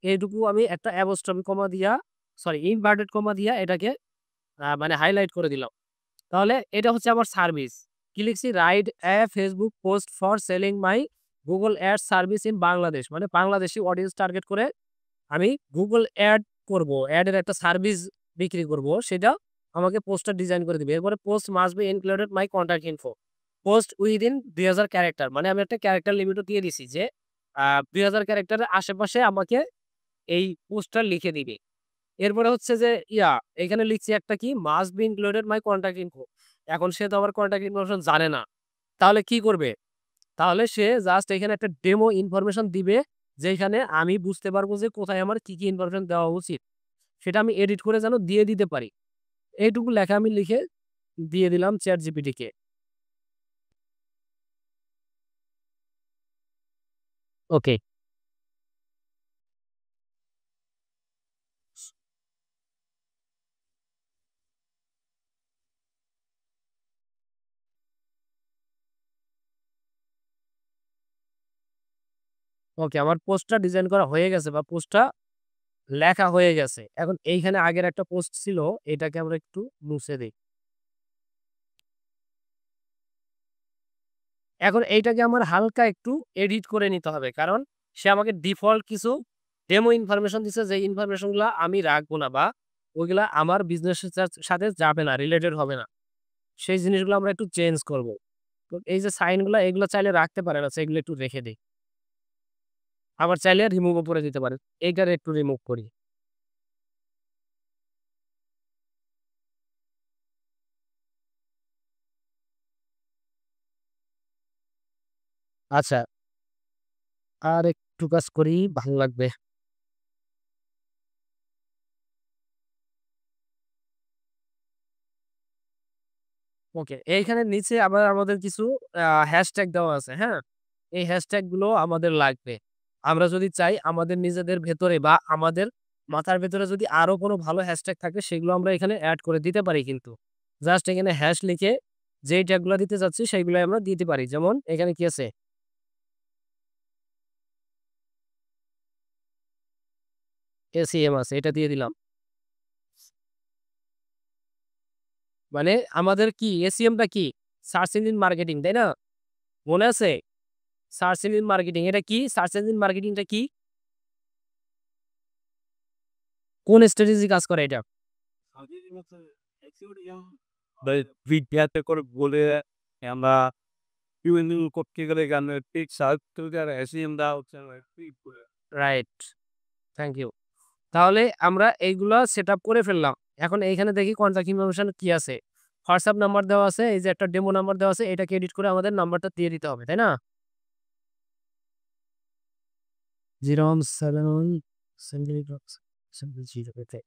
এইটুকু আমি একটা অ্যাপোস্ট্রফি কমা দিয়া ইনভার্টেড কমা দিয়া এটাকে মানে হাইলাইট করে দিলাম। তাহলে এটা হচ্ছে আমার সার্ভিস। কি লিখছি? Write a Facebook post for selling my Google ad service in Bangladesh. মানে বাংলাদেশী অডিয়েন্স টার্গেট করে আমি গুগল অ্যাড করব। অ্যাড এর একটা সার্ভিস বিক্রি করব। সেটা আমাকে পোস্টটা ডিজাইন করে দিবে। এরপরে post must be included my contact info. Post within ২০০০ character. মানে আমি একটা ক্যারেক্টার লিমিটও দিয়ে দিছি যে ২০০০ ক্যারেক্টারের আশেপাশে আমাকে এই পোস্টটা লিখে দিবে। এরপরে হচ্ছে যে এখানে লিখছি একটা কি must be included my contact info. এখন সে তো আমার কনট্যাক্ট ইনফরমেশন জানে না। তাহলে কি করবে? তাহলে সে জাস্ট এখানে একটা ডেমো ইনফরমেশন দিবে যেখানে আমি বুঝতে পারবো যে কোথায় আমার কি ইনফরমেশন দেওয়া উচিত। সেটা আমি এডিট করে যেন দিয়ে দিতে পারি। এইটুকু লেখা আমি লিখে দিয়ে দিলাম ChatGPT কে। ওকে, ওকে আমার পোস্টটা ডিজাইন করা হয়ে গেছে বা পোস্টটা লেখা হয়ে গেছে। এখন এইখানে আগের একটা পোস্ট ছিল এটাকে আমরা একটু মুছে দেই। এখন এইটাকে আমার হালকা একটু এডিট করে নিতে হবে। কারণ সে আমাকে ডিফল্ট কিছু ডেমো ইনফরমেশন দিছে যে ইনফরমেশন গুলা আমি রাখবো না বা ওইগুলা আমার বিজনেসের সাথে যাবে না, রিলেটেড হবে না। সেই জিনিসগুলো আমরা একটু চেঞ্জ করব। তো এই যে সাইন গুলা এগুলো চাইলে রাখতে পারেন। আচ্ছা এগুলো একটু রেখে দেই। আবার চাইলে রিমুভও করে দিতে পারেন। এইটারে একটু রিমুভ করি। আচ্ছা আর একটু কাজ করি ভালো লাগবে। ওকে। এইখানে নিচে আবার আমাদের কিছু হ্যাশট্যাগ দেওয়া আছে, হ্যাঁ? এই হ্যাশট্যাগ গুলো আমাদের লাগবে। আমরা যদি চাই আমাদের নিজেদের ভেতরে বা আমাদের মাথার ভেতরে যদি আরো কোনো ভালো হ্যাশট্যাগ থাকে সেগুলো আমরা এখানে এড করে দিতে পারি কিন্তু। জাস্ট এখানে হ্যাশ লিখে যেই ট্যাগ গুলা দিতে চাচ্ছি সেগুলাই আমরা দিতে পারি। যেমন এখানে কি আছে? এসইএম আছে, এটা দিয়ে দিলাম। মানে আমাদের কি এসইএম টা কি? সার্চ ইঞ্জিন মার্কেটিং, তাই না? মনে আছে? সার্চ ইঞ্জিন মার্কেটিং এটা কি? সার্চ ইঞ্জিন মার্কেটিং টা কি? কোন স্ট্র্যাটেজি কাজ করে এটা? বিজ্ঞাতে করে বলে আমরা বিভিন্ন করতে গেলে গানের ঠিক সার্চ আর এসিএম দেওয়া হচ্ছে না, রাইট। Thank you. তাহলে আমরা এইগুলা সেটআপ করে ফেললাম। এখন এইখানে দেখি কনট্যাক্ট ইনফরমেশন কি আছে। হোয়াটসঅ্যাপ নাম্বার দেওয়া আছে, এই যে একটা ডেমো নাম্বার দেওয়া আছে, এটাকে এডিট করে আমাদের নাম্বারটা দিয়ে দিতে হবে, তাই না? 0171707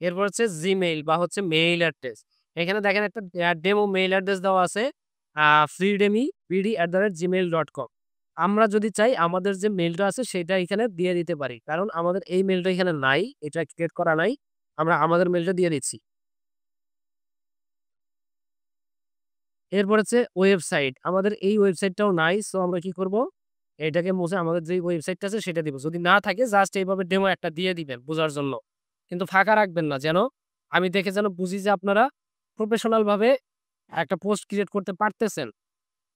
এরপর হচ্ছে জিমেইল বা হচ্ছে মেইল অ্যাড্রেস। এখানে দেখেন একটা ডেমো মেইল অ্যাড্রেস দেওয়া আছে freedemipd@gmail.com। আমরা যদি চাই আমাদের যে মেইলটা আছে সেটা এখানে দিয়ে দিতে পারি। কারণ আমাদের এই মেইলটা এখানে নাই, এটা ক্রিয়েট করা নাই। আমরা আমাদের মেইলটা দিয়ে দিচ্ছি। এরপর হচ্ছে ওয়েবসাইট। আমাদের এই ওয়েবসাইটটাও নাই। সো আমরা কি করব? এটাকে মুছে আমাদের যে ওয়েবসাইটটা আছে সেটা দিব। যদি না থাকে জাস্ট এইভাবে ডেমো একটা দিয়ে দিবেন বোঝার জন্য। কিন্তু ফাঁকা রাখবেন না যেন আমি দেখে যেন বুঝি যে আপনারা প্রফেশনাল ভাবে একটা পোস্ট ক্রিয়েট করতে পারতেছেন।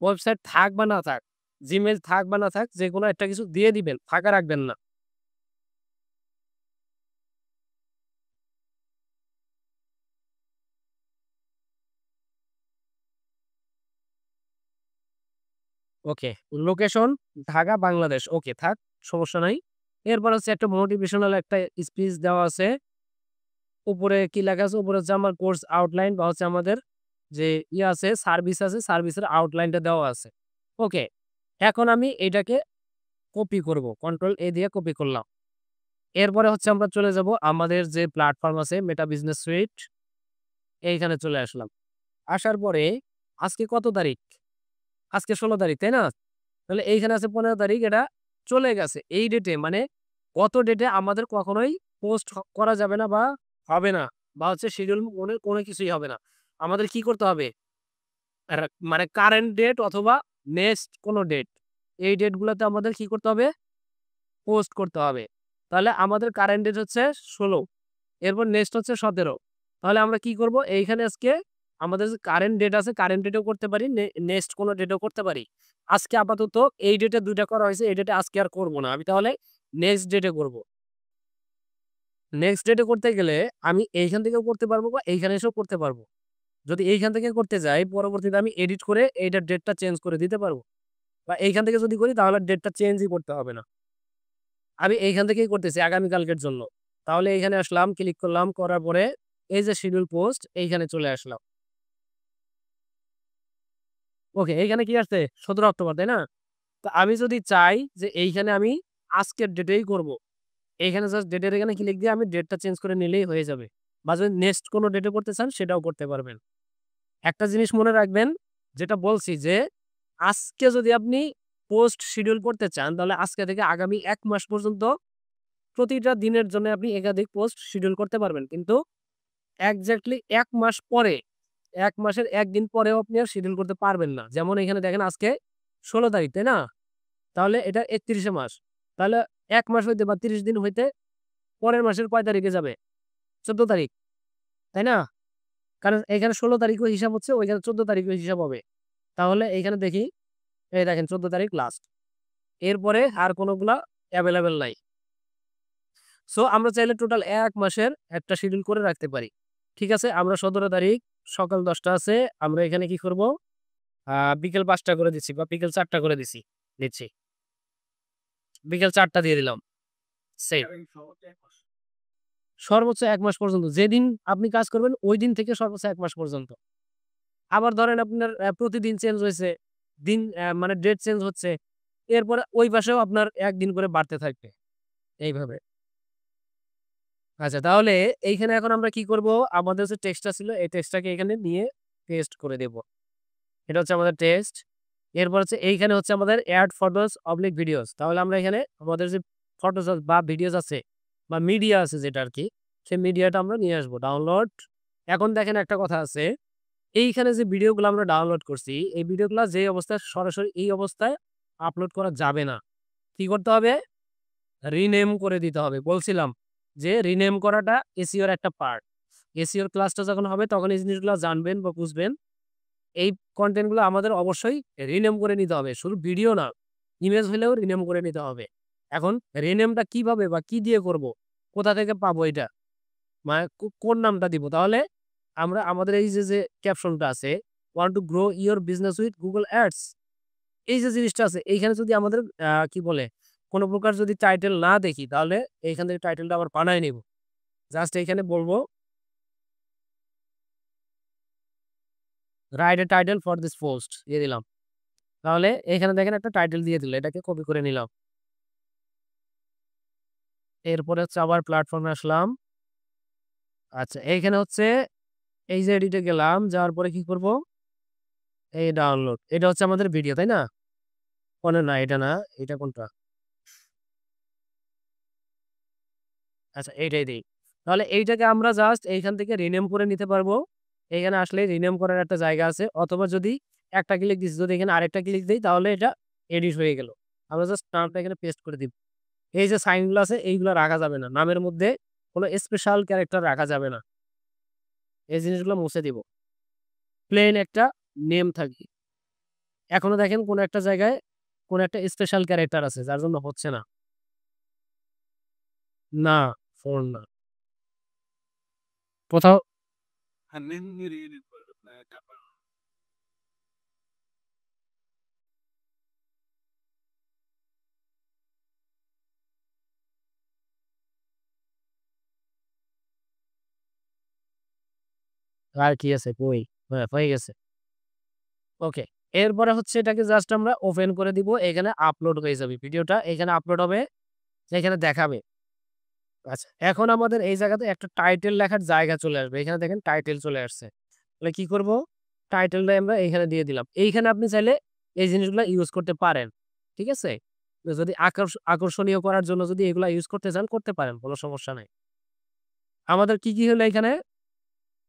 ওয়েবসাইট থাক বা না থাক, জিমেইল থাক বা না থাক যেকোনো একটা কিছু দিয়ে দিবেন। ফাঁকা রাখবেন না। ওকে। লোকেশন ঢাকা, বাংলাদেশ। ওকে থাক, সমস্যা নাই। এরপর হচ্ছে একটা মোটিভেশনাল একটা স্পিচ দেওয়া আছে। উপরে কি লেখা আছে? উপরে হচ্ছে আমার কোর্স আউটলাইন বা হচ্ছে আমাদের যে আছে সার্ভিস আছে, সার্ভিসের আউটলাইনটা দেওয়া আছে। ওকে। এখন আমি এটাকে কপি করব। কন্ট্রোল এ দিয়ে কপি করলাম। এরপরে হচ্ছে আমরা চলে যাব আমাদের যে প্ল্যাটফর্ম আছে মেটা বিজনেস সুইট, এইখানে চলে আসলাম। আসার পরে আজকে কত তারিখ? আজকে ১৬ তারিখ, তাই না? তাহলে এইখানে আছে ১৫ তারিখ, এটা চলে গেছে। এই ডেটে মানে গত ডেটে আমাদের কখনোই পোস্ট করা যাবে না বা হবে না। বা হচ্ছে শিডিউল কোনো কিছুই হবে না। আমাদের কি করতে হবে? মানে কারেন্ট ডেট অথবা নেক্সট কোনো ডেট। এই ডেট গুলাতে আমাদের কি করতে হবে? পোস্ট করতে হবে। তাহলে আমাদের কারেন্ট ডেট হচ্ছে ১৬, এরপর নেক্সট হচ্ছে ১৭। তাহলে আমরা কি করব? এইখানে আজকে আমাদের যে কারেন্ট ডেট আছে, কারেন্ট ডেটেও করতে পারি, নেক্সট কোনো ডেটেও করতে পারি। আজকে আপাতত এই ডেটে ২ টা করা হয়েছে, এই ডেটে আজকে আর করব না। আমি তাহলে নেক্সট ডেটে করব। নেক্সট ডেটে করতে গেলে আমি এইখান থেকেও করতে পারবো বা এইখানে এসেও করতে পারবো। যদি এইখান থেকে করতে যাই পরবর্তীতে আমি এডিট করে এইটার ডেটটা চেঞ্জ করে দিতে পারবো। বা এইখান থেকে যদি করি তাহলে ডেটটা চেঞ্জই করতে হবে না। আমি এইখান থেকেই করতেছি আগামীকালকের জন্য। তাহলে এইখানে আসলাম, ক্লিক করলাম, করার পরে এই যে শিডিউল পোস্ট এইখানে চলে আসলাম। ওকে, এইখানে কি আসছে? ১৭ অক্টোবর, তাই না? তো আমি যদি চাই যে এইখানে আমি আজকের ডেটেই করব। এইখানে জাস্ট ডেটের এখানে ক্লিক দিয়ে আমি ডেটটা চেঞ্জ করে নিলেই হয়ে যাবে। বা যদি নেক্সট কোনো ডেটে করতে চান সেটাও করতে পারবেন। একটা জিনিস মনে রাখবেন, যেটা বলছি যে আজকে যদি আপনি পোস্ট শিডিউল করতে চান তাহলে আজকে থেকে আগামী ১ মাস পর্যন্ত প্রতিটা দিনের জন্য আপনি একাধিক পোস্ট শিডিউল করতে পারবেন। কিন্তু এক্সাক্টলি ১ মাস পরে, ১ মাসের ১ দিন পরেও আপনি আর শিডিউল করতে পারবেন না। যেমন এখানে দেখেন আজকে ১৬ তারিখ, তাই না? তাহলে এটা ৩১ এ মাস। তাহলে ১ মাস হইতে বা ৩০ দিন হইতে পরের মাসের কয় তারিখে যাবে? ১৪ তারিখ, তাই না? কারণ এখানে ১৬ তারিখও হিসাব হচ্ছে, ওইখানে ১৪ তারিখও হিসাব হবে। তাহলে এইখানে দেখি, এই দেখেন ১৪ তারিখ লাস্ট। এরপরে আর কোনগুলা এভেইলেবল নাই। সো আমরা চাইলে টোটাল ১ মাসের একটা শিডিউল করে রাখতে পারি। ঠিক আছে? আমরা ১৭ তারিখ সকাল ১০টা আছে। আমরা এখানে কি করব? বিকেল ৫টা করে দিচ্ছি বা বিকেল ৪টা করে দিচ্ছি। বিকেল ৪টা দিয়ে দিলাম। সেভ। সর্বোচ্চ ১ মাস পর্যন্ত। যেদিন আপনি কাজ করবেন ঐদিন থেকে সর্বোচ্চ ১ মাস পর্যন্ত। আবার ধরেন আপনার প্রতিদিন চেঞ্জ হয়েছে। দিন মানে ডেট চেঞ্জ হচ্ছে। এরপরে ওই পাশেও আপনার ১ দিন করে বাড়তে থাকবে। এইভাবে। আচ্ছা তাহলে এইখানে এখন আমরা কি করব? আমাদের যে টেক্সটটা ছিল এই টেক্সটটাকে এখানে নিয়ে পেস্ট করে দেব। এটা হচ্ছে আমাদের টেক্সট। এরপর হচ্ছে এইখানে হচ্ছে আমাদের অ্যাড ফটোস অবলিক ভিডিওস। তাহলে আমরা এখানে আমাদের যে ফটোস বা ভিডিওস আছে বা মিডিয়া আছে যেটা আরকি, সেই মিডিয়াটা আমরা নিয়ে আসবো। ডাউনলোড। এখন দেখেন একটা কথা আছে, এইখানে যে ভিডিওগুলো আমরা ডাউনলোড করছি, এই ভিডিওগুলা যেই অবস্থায় সরাসরি এই অবস্থায় আপলোড করা যাবে না। কি করতে হবে? রিনেম করে দিতে হবে। বলছিলাম যে রিনেম করাটা এসইও এর একটা পার্ট। এসইও এর ক্লাসটা যখন হবে তখন এই জিনিসগুলো জানবেন বা বুঝবেন। এই কনটেন্ট গুলো আমাদের অবশ্যই রিনেম করে নিতে হবে। শুধু ভিডিও না, ইমেজ হলেও রিনেম করে নিতে হবে। এখন রিনেমটা কিভাবে বা কি দিয়ে করব? কোথা থেকে পাবো এটা? মানে কোন নামটা দিব? তাহলে আমরা আমাদের এই যে ক্যাপশনটা আছে, want to grow your business with Google Ads, এই যে জিনিসটা আছে এইখানে যদি আমাদের কি বলে কোন প্রকার যদি টাইটেল না দেখি তাহলে এইখান থেকে টাইটেলটা আবার বানায় নিব। জাস্ট এইখানে বলবো write a title for this post দিয়ে দিলাম। তাহলে এখানে দেখেন একটা টাইটেল দিয়ে দিল। এটাকে কপি করে নিলাম। এরপরে হচ্ছে আবার প্ল্যাটফর্মে আসলাম। আচ্ছা এইখানে হচ্ছে এই যে এডিটে গেলাম, যাওয়ার পরে কি করব? এই ডাউনলোড। এটা হচ্ছে আমাদের ভিডিও, তাই না? কোন না এটা না, এটা কোনটা? আচ্ছা এইটাই দেই। তাহলে এইটাকে আমরা জাস্ট এইখান থেকে রিনেম করে নিতে পারবো। এখানে আসলে রিনেম করার একটা জায়গা আছে, অথবা যদি একটা ক্লিক দিছি, যদি এখানে আরেকটা ক্লিক দেই তাহলে এটা এডিট হয়ে গেল। আমরা জাস্ট নামটা এখানে পেস্ট করে দিব। এই যে সাইন গুলো আছে এইগুলো রাখা যাবে না। নামের মধ্যে কোনো স্পেশাল ক্যারেক্টার রাখা যাবে না। এই জিনিসগুলো মুছে দিব। প্লেন একটা নেম থাকি। এখনো দেখেন কোন একটা জায়গায় কোন একটা স্পেশাল ক্যারেক্টার আছে যার জন্য হচ্ছে না। না, ফোন না। কোথাও আর কি আছে কই? হ্যাঁ, হয়ে গেছে। ওকে। এরপরে হচ্ছে এটাকে জাস্ট আমরা ওপেন করে দিব। এখানে আপলোড হয়ে যাবে। ভিডিওটা এখানে আপলোড হবে, এখানে দেখাবে। আচ্ছা, এখন আমাদের এই জায়গাতে একটা টাইটেল লেখার জায়গা চলে আসবে। এখানে দেখেন টাইটেল চলে আসছে। তাহলে কি করব? টাইটেলটা আমরা এইখানে দিয়ে দিলাম। এইখানে আপনি চাইলে এই জিনিসগুলা ইউজ করতে পারেন। ঠিক আছে? তো যদি আকর্ষণীয় করার জন্য যদি এগুলা ইউজ করতে চান করতে পারেন। কোন সমস্যা নাই। আমাদের কি হলো এখানে?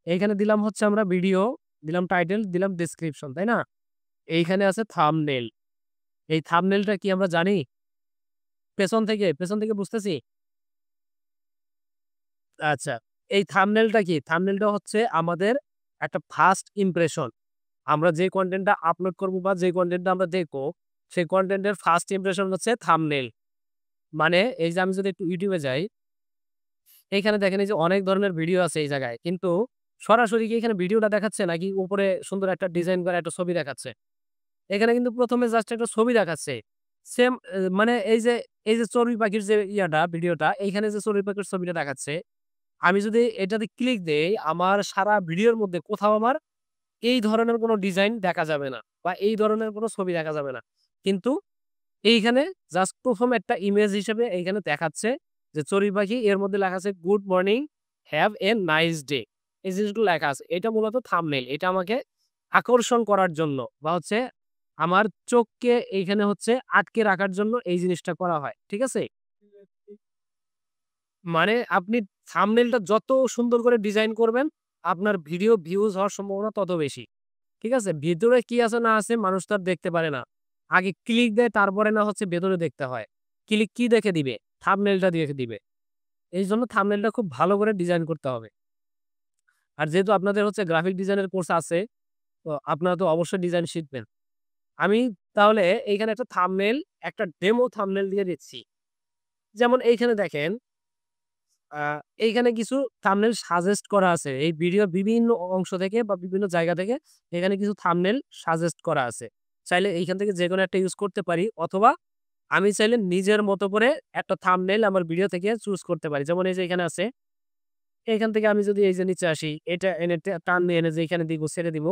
এইখানে দিলাম হচ্ছে আমরা ভিডিও, দিলাম টাইটেল, দিলাম ডেসক্রিপশন, তাই না? এইখানে আছে থাম্বনেইল। এই থাম্বনেইলটা কি আমরা জানি? পেছন থেকে বুঝতেছি? আচ্ছা। এই থাম্বনেইলটা কি? থাম্বনেইলটা হচ্ছে আমাদের একটা ফার্স্ট ইমপ্রেশন। আমরা যে কনটেন্টটা আপলোড করব বা যে কনটেন্টটা আমরা দেখব, সেই কনটেন্টের ফার্স্ট ইমপ্রেশন হচ্ছে থাম্বনেইল। মানে এই যে আমি যদি একটু YouTube এ যাই, এইখানে দেখেন এই যে অনেক ধরনের ভিডিও আছে এই জায়গায়। কিন্তু সরাসরি কি এখানে ভিডিওটা দেখাচ্ছে নাকি উপরে সুন্দর একটা ডিজাইন করা একটা ছবি দেখাচ্ছে? এখানে কিন্তু ১ম এ জাস্ট একটা ছবি দেখাচ্ছে। সেম মানে এই যে চড়ুই পাখির যে ভিডিওটা এইখানে যে চড়ুই পাখির ছবিটা দেখাচ্ছে, আমি যদি এটাতে ক্লিক দেই, আমার সারা ভিডিওর মধ্যে কোথাও আমার এই ধরনের কোনো ডিজাইন দেখা যাবে না বা এই ধরনের কোনো ছবি দেখা যাবে না। কিন্তু এইখানে জাস্ট ১ম একটা ইমেজ হিসেবে এইখানে দেখাচ্ছে যে চড়ুই পাখি, এর মধ্যে লেখা আছে good morning, have a nice day. এই জিনিসগুলো লেখা আছে। এটা মূলত থাম্বনেইল। এটা আমাকে আকর্ষণ করার জন্য বা হচ্ছে আমার চোখকে এইখানে হচ্ছে আটকে রাখার জন্য এই জিনিসটা করা হয়। ঠিক আছে? মানে আপনি থাম্বনেইলটা যত সুন্দর করে ডিজাইন করবেন, আপনার ভিডিও ভিউজ হওয়ার সম্ভাবনা তত বেশি। ঠিক আছে? ভিতরে কি আছে না আছে মানুষ তো আর দেখতে পারে না। আগে ক্লিক দেয় তারপরে না হচ্ছে ভেতরে দেখতে হয়। ক্লিক কি দেখে দিবে? থাম্বনেইলটা দেখে দিবে। এইজন্য থাম্বনেইলটা খুব ভালো করে ডিজাইন করতে হবে। আর যেহেতু আপনাদের হচ্ছে গ্রাফিক ডিজাইনের কোর্স আছে, তো আপনারা তো অবশ্যই ডিজাইন শিখবেন। আমি তাহলে এইখানে একটা থাম্বনেইল, একটা ডেমো থাম্বনেইল দিয়ে দিচ্ছি। যেমন এইখানে দেখেন আ এইখানে কিছু থাম্বনেইল সাজেস্ট করা আছে। এই ভিডিওর বিভিন্ন অংশ থেকে বা বিভিন্ন জায়গা থেকে এখানে কিছু থাম্বনেইল সাজেস্ট করা আছে। চাইলে এইখান থেকে যেকোনো একটা ইউজ করতে পারি, অথবা আমি চাইলে নিজের মতো করে একটা থাম্বনেইল আমার ভিডিও থেকে চুজ করতে পারি। যেমন এই যে এখানে আছে। এখান থেকে আমি যদি এই যে নিচে আসি, এটা এনে টান দিয়ে এনে যে এখানে দিব, ছেড়ে দিব।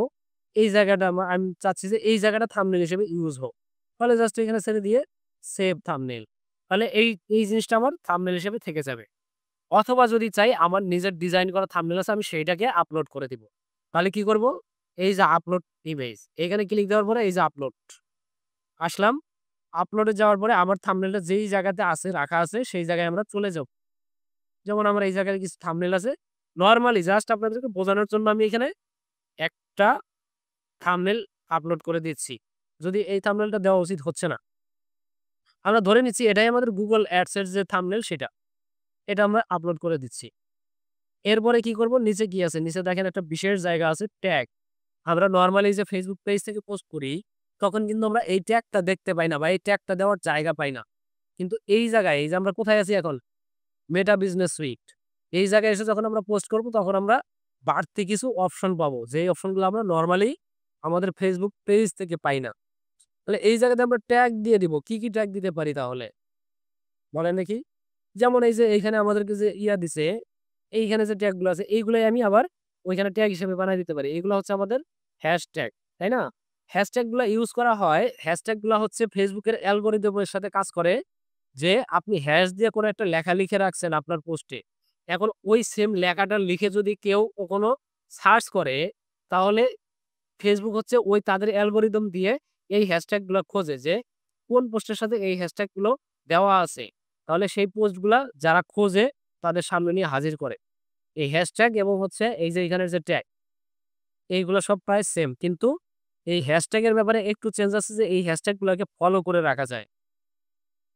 এই জায়গাটা আমি চাচ্ছি যে এই জায়গাটা থাম্বনেইল হিসেবে ইউজ হোক। তাহলে জাস্ট এখানে ছেড়ে দিয়ে সেভ থাম্বনেইল। তাহলে এই জিনিসটা আমার থাম্বনেইল হিসেবে থেকে যাবে। অথবা যদি চাই আমার নিজের ডিজাইন করা থাম্বনেইল আছে আমি সেইটাকে আপলোড করে দিব। তাহলে কি করব? এই যে আপলোড ইমেজ, এখানে ক্লিক দেওয়ার পরে এই যে আপলোড আসলাম। আপলোডে যাওয়ার পরে আমার থাম্বনেলটা যেই জায়গাতে আছে রাখা আছে সেই জায়গায় আমরা চলে যাব। যেমন আমার এই জায়গায় কিছু থাম্বনেল আছে। নরমালি জাস্ট আপনাদেরকে বোঝানোর জন্য আমি এখানে একটা থাম্বনেল আপলোড করে দিচ্ছি। যদি এই থাম্বনেলটা দেওয়া উচিত হচ্ছে না। আমরা ধরে নিচ্ছি এটাই আমাদের Google Ads এর যে থাম্বনেল সেটা। এটা আমরা আপলোড করে দিচ্ছি। এরপরে কি করব? নিচে কি আছে? নিচে দেখেন একটা বিশেষ জায়গা আছে ট্যাগ। আমরা নরমালি যে Facebook পেজ থেকে পোস্ট করি, তখন কিন্তু আমরা এই ট্যাগটা দেখতে পাই না বা এই ট্যাগটা দেওয়ার জায়গা পাই না। কিন্তু এই জায়গায় এই যে আমরা কোথায় আছি এখন? মেটা বিজনেস সুইট। এই জায়গায় এসে যখন আমরা পোস্ট করব তখন আমরা বাড়তি কিছু অপশন পাবো। যেই অপশনগুলো আমরা নরমালি আমাদের Facebook পেজ থেকে পাই না। তাহলে এই জায়গাতে আমরা ট্যাগ দিয়ে দিব। কি ট্যাগ দিতে পারি তাহলে? বলেন দেখি? যেমন এই যে এইখানে আমাদেরকে যে দিছে, এইখানে যে ট্যাগগুলো আছে এইগুলাই আমি আবার ওইখানে ট্যাগ হিসেবে বানায় দিতে পারি। এগুলো হচ্ছে আমাদের হ্যাশট্যাগ, তাই না? হ্যাশট্যাগুলা ইউজ করা হয়। হ্যাশট্যাগুলা হচ্ছে Facebook এর অ্যালগরিদমের সাথে কাজ করে যে আপনি হ্যাশ দিয়ে কোনো একটা লেখা লিখে রাখছেন আপনার পোস্টে। এখন ওই সেম লেখাটা লিখে যদি কেউ কখনো সার্চ করে তাহলে Facebook হচ্ছে ওই তাদের অ্যালগরিদম দিয়ে এই হ্যাশট্যাগুলা খোঁজে যে কোন পোস্টের সাথে এই হ্যাশট্যাগুলো দেওয়া আছে। তাহলে সেই পোস্টগুলা যারা খোঁজে তাদের সামনে নিয়ে হাজির করে। এই হ্যাশট্যাগ এবং হচ্ছে এই যে এখানের যে ট্যাগ এইগুলা সব প্রায় সেম। কিন্তু এই হ্যাশট্যাগের ব্যাপারে একটু চেঞ্জ আছে যে এই হ্যাশট্যাগুলাকে ফলো করে রাখা যায়।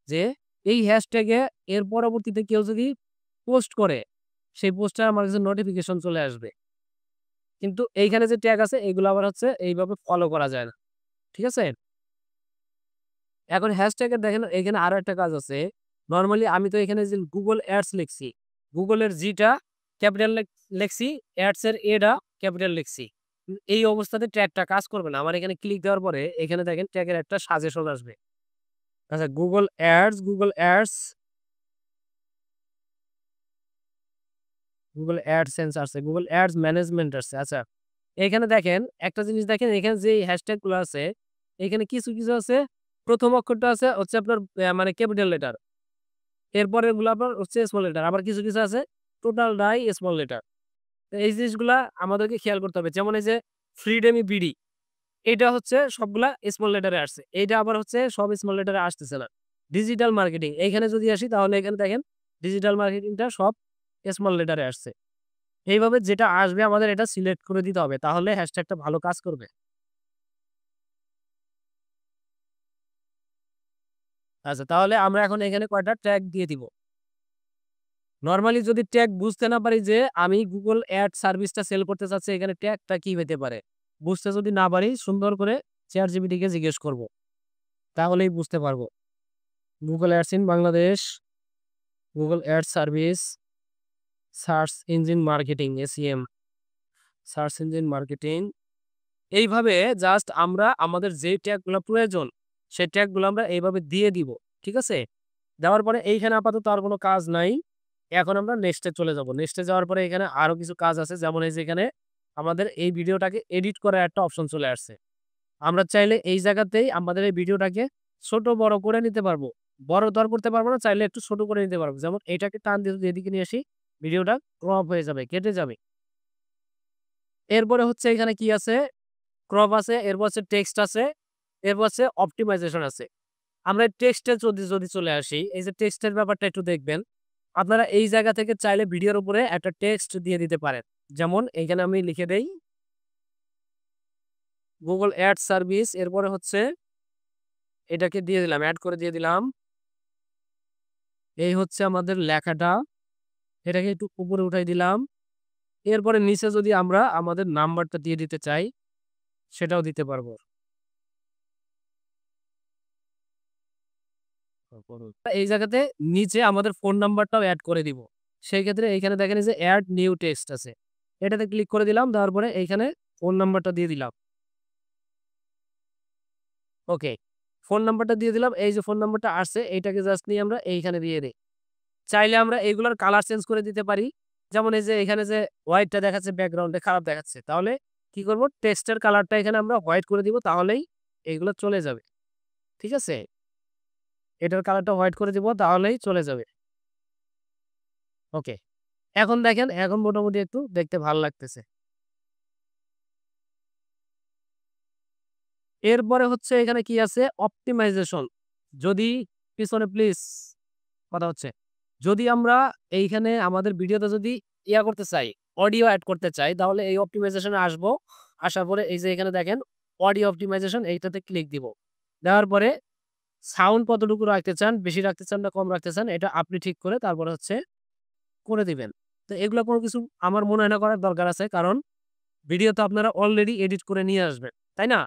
যে এই হ্যাশট্যাগে এর পরবর্তীতে কেউ যদি পোস্ট করে সেই পোস্টে আমার কাছে নোটিফিকেশন চলে আসবে। কিন্তু এইখানে যে ট্যাগ আছে এগুলো আবার হচ্ছে এইভাবে ফলো করা যায় না। ঠিক আছে? এখন হ্যাশট্যাগের দেখেন এখানে আরো একটা কাজ আছে। নরমালি আমি তো এখানে যে Google Ads লিখছি। Google এর G টা ক্যাপিটাল লিখছি, Ads এর A টা ক্যাপিটাল লিখছি। এই অবস্থাতে ট্যাগটা কাজ করবে না। আমার এখানে ক্লিক দেওয়ার পরে এখানে দেখেন ট্যাগের একটা সাজেশন আসবে। আচ্ছা Google AdSense আছে, Google Ads ম্যানেজমেন্ট আছে। আচ্ছা, এখানে দেখেন একটা জিনিস দেখেন এখানে যে হ্যাশট্যাগ গুলো আছে এখানে কিছু আছে। প্রথম অক্ষরটা আছে হচ্ছে আপনার মানে ক্যাপিটাল লেটার। এরপরের গুলো আপনার হচ্ছে স্মল লেটার। আবার কিছু আছে টোটালটাই স্মল লেটার। তো এই জিনিসগুলা আমাদেরকে খেয়াল করতে হবে। যেমন এই যে ফ্রিডেমি বিডি এটা হচ্ছে সবগুলা স্মল লেটারে আসছে। এইটা আবার হচ্ছে সব স্মল লেটারে আসতেছে না। ডিজিটাল মার্কেটিং এইখানে যদি আসি তাহলে এখানে দেখেন ডিজিটাল মার্কেটিংটা সব স্মল লেটারে আসছে। এইভাবে যেটা আসবে আমাদের এটা সিলেক্ট করে দিতে হবে। তাহলে হ্যাশট্যাগটা ভালো কাজ করবে। আচ্ছা, তাহলে আমরা এখন এখানে কয়টা ট্যাগ দিয়ে দিব। নরমালি যদি ট্যাগ বুঝতে না পারি যে আমি Google Ads সার্ভিসটা সেল করতে চাচ্ছি এখানে ট্যাগটা কি হতে পারে? বুঝতে যদি না পারি সুন্দর করে ChatGPT কে জিজ্ঞেস করব। তাহলেই বুঝতে পারবো। Google Ads in Bangladesh, Google Ads service, search engine marketing SEM, search engine marketing. এইভাবে জাস্ট আমরা আমাদের যে ট্যাগগুলো প্রয়োজন সেই ট্যাগগুলো আমরা এইভাবে দিয়ে দিব। ঠিক আছে? দেওয়ার পরে এইখানে আপাতত আর কোনো কাজ নাই। এখন আমরা নেক্সটে চলে যাব। নেক্সটে যাওয়ার পরে এখানে আরো কিছু কাজ আছে। যেমন এই যে এখানে আমাদের এই ভিডিওটাকে এডিট করার একটা অপশন চলে আসছে। আমরা চাইলে এই জায়গাতেই আমাদের এই ভিডিওটাকে ছোট বড় করে নিতে পারবো। বড় তো আর করতে পারবো না, চাইলে একটু ছোট করে নিতে পারবো। যেমন এইটাকে টান দিয়ে যদি এদিকে নিয়ে আসি ভিডিওটা ক্রপ হয়ে যাবে, কেটে যাবে। এরপরে হচ্ছে এখানে কি আছে? ক্রপ আছে, এরপর হচ্ছে টেক্সট আছে, এরপর হচ্ছে অপটিমাইজেশন আছে। আমরা টেক্সটে যদি চলে আসি, এই যে টেক্সটের ব্যাপারটা একটু দেখবেন। আপনারা এই জায়গা থেকে চাইলে ভিডিওর উপরে একটা টেক্সট দিয়ে দিতে পারেন। যেমন এইখানে আমি লিখে দেই Google Ads সার্ভিস, এরপরে হচ্ছে এটাকে দিয়ে দিলাম, এড করে দিয়ে দিলাম। এই হচ্ছে আমাদের লেখাটা, এটাকে একটু উপরে উঠাই দিলাম। এরপরে নিচে যদি আমরা আমাদের নাম্বারটা দিয়ে দিতে চাই সেটাও দিতে পারবো। এই জায়গাতে নিচে আমাদের ফোন নাম্বারটাও এড করে দিব। সেই ক্ষেত্রে এইখানে দেখেন এই যে এড নিউ টেক্সট আছে। এটাতে ক্লিক করে দিলাম, দেওয়ার পরে এইখানে ফোন নাম্বারটা দিয়ে দিলাম। ওকে, ফোন নাম্বারটা দিয়ে দিলাম। এই যে ফোন নাম্বারটা আসছে এইটাকে জাস্ট নিয়ে আমরা এইখানে দিয়ে দেই। চাইলে আমরা এইগুলোর কালার চেঞ্জ করে দিতে পারি। যেমন এই যে এখানে যে হোয়াইটটা দেখাচ্ছে ব্যাকগ্রাউন্ডে খারাপ দেখাচ্ছে। তাহলে কি করব? টেক্সটের কালারটা এখানে আমরা হোয়াইট করে দিব, তাহলেই এইগুলো চলে যাবে। ঠিক আছে? এটার কালারটা হোয়াইট করে দিব তাহলেই চলে যাবে। ওকে। এখন দেখেন এখন মোটামুটি একটু দেখতে ভালো লাগতেছে। এরপরে হচ্ছে এখানে কি আছে অপটিমাইজেশন। যদি পিছনে প্লিজ কথা হচ্ছে। যদি আমরা এইখানে আমাদের ভিডিওতে যদি করতে চাই, অডিও এড করতে চাই তাহলে এই অপটিমাইজেশন এ আসবো। আসার পরে এই যে এখানে দেখেন অডিও অপটিমাইজেশন এইটাতে ক্লিক দিব। দেওয়ার পরে সাউন্ড কতটুকু রাখতে চান, বেশি রাখতে চান না কম রাখতে চান এটা আপনি ঠিক করে তারপরে হচ্ছে করে দিবেন। তো এগুলা কোনো কিছু আমার মনে হয় না করার দরকার আছে। কারণ ভিডিও তো আপনারা অলরেডি এডিট করে নিয়ে আসবেন। তাই না?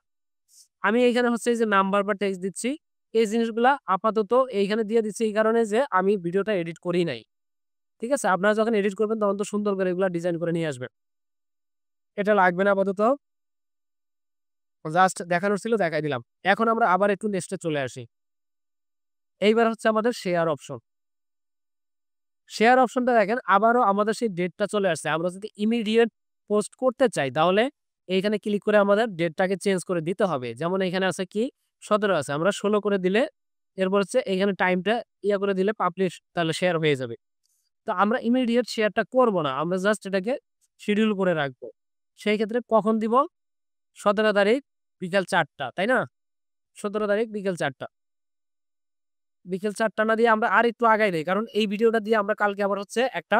আমি এইখানে হচ্ছে এই যে নাম্বার বা টেক্সট দিচ্ছি। এই জিনিসগুলা আপাতত এইখানে দিয়ে দিচ্ছি এই কারণে যে আমি ভিডিওটা এডিট করি নাই। ঠিক আছে? আপনারা যখন এডিট করবেন তখন তো সুন্দর করে এগুলা ডিজাইন করে নিয়ে আসবেন। এটা লাগবে না আপাতত। জাস্ট দেখানোর ছিল দেখাই দিলাম। এখন আমরা আবার একটু নেক্সটে চলে আসি। এইবার হচ্ছে আমাদের শেয়ার অপশন। শেয়ার অপশনটা দেখেন আবারও আমাদের সেই ডেটটা চলে আসছে। আমরা যদি ইমিডিয়েট পোস্ট করতে চাই তাহলে এইখানে ক্লিক করে আমাদের ডেটটাকে চেঞ্জ করে দিতে হবে। যেমন এখানে আছে কি ১৭ আছে। আমরা ১৬ করে দিলে এরপর হচ্ছে এখানে টাইমটা করে দিলে পাবলিশ তাহলে শেয়ার হয়ে যাবে। তো আমরা ইমিডিয়েট শেয়ারটা করব না। আমরা জাস্ট এটাকে শিডিউল করে রাখবো। সেই ক্ষেত্রে কখন দিব? ১৭ তারিখ বিকাল ৪ টা, তাই না? ১৭ তারিখ বিকেল ৪ টা। বিকেল ৪ টা না দিয়ে আমরা আরেকটু আগাই দেই। কারণ এই ভিডিওটা দিয়ে আমরা কালকে আবার হচ্ছে একটা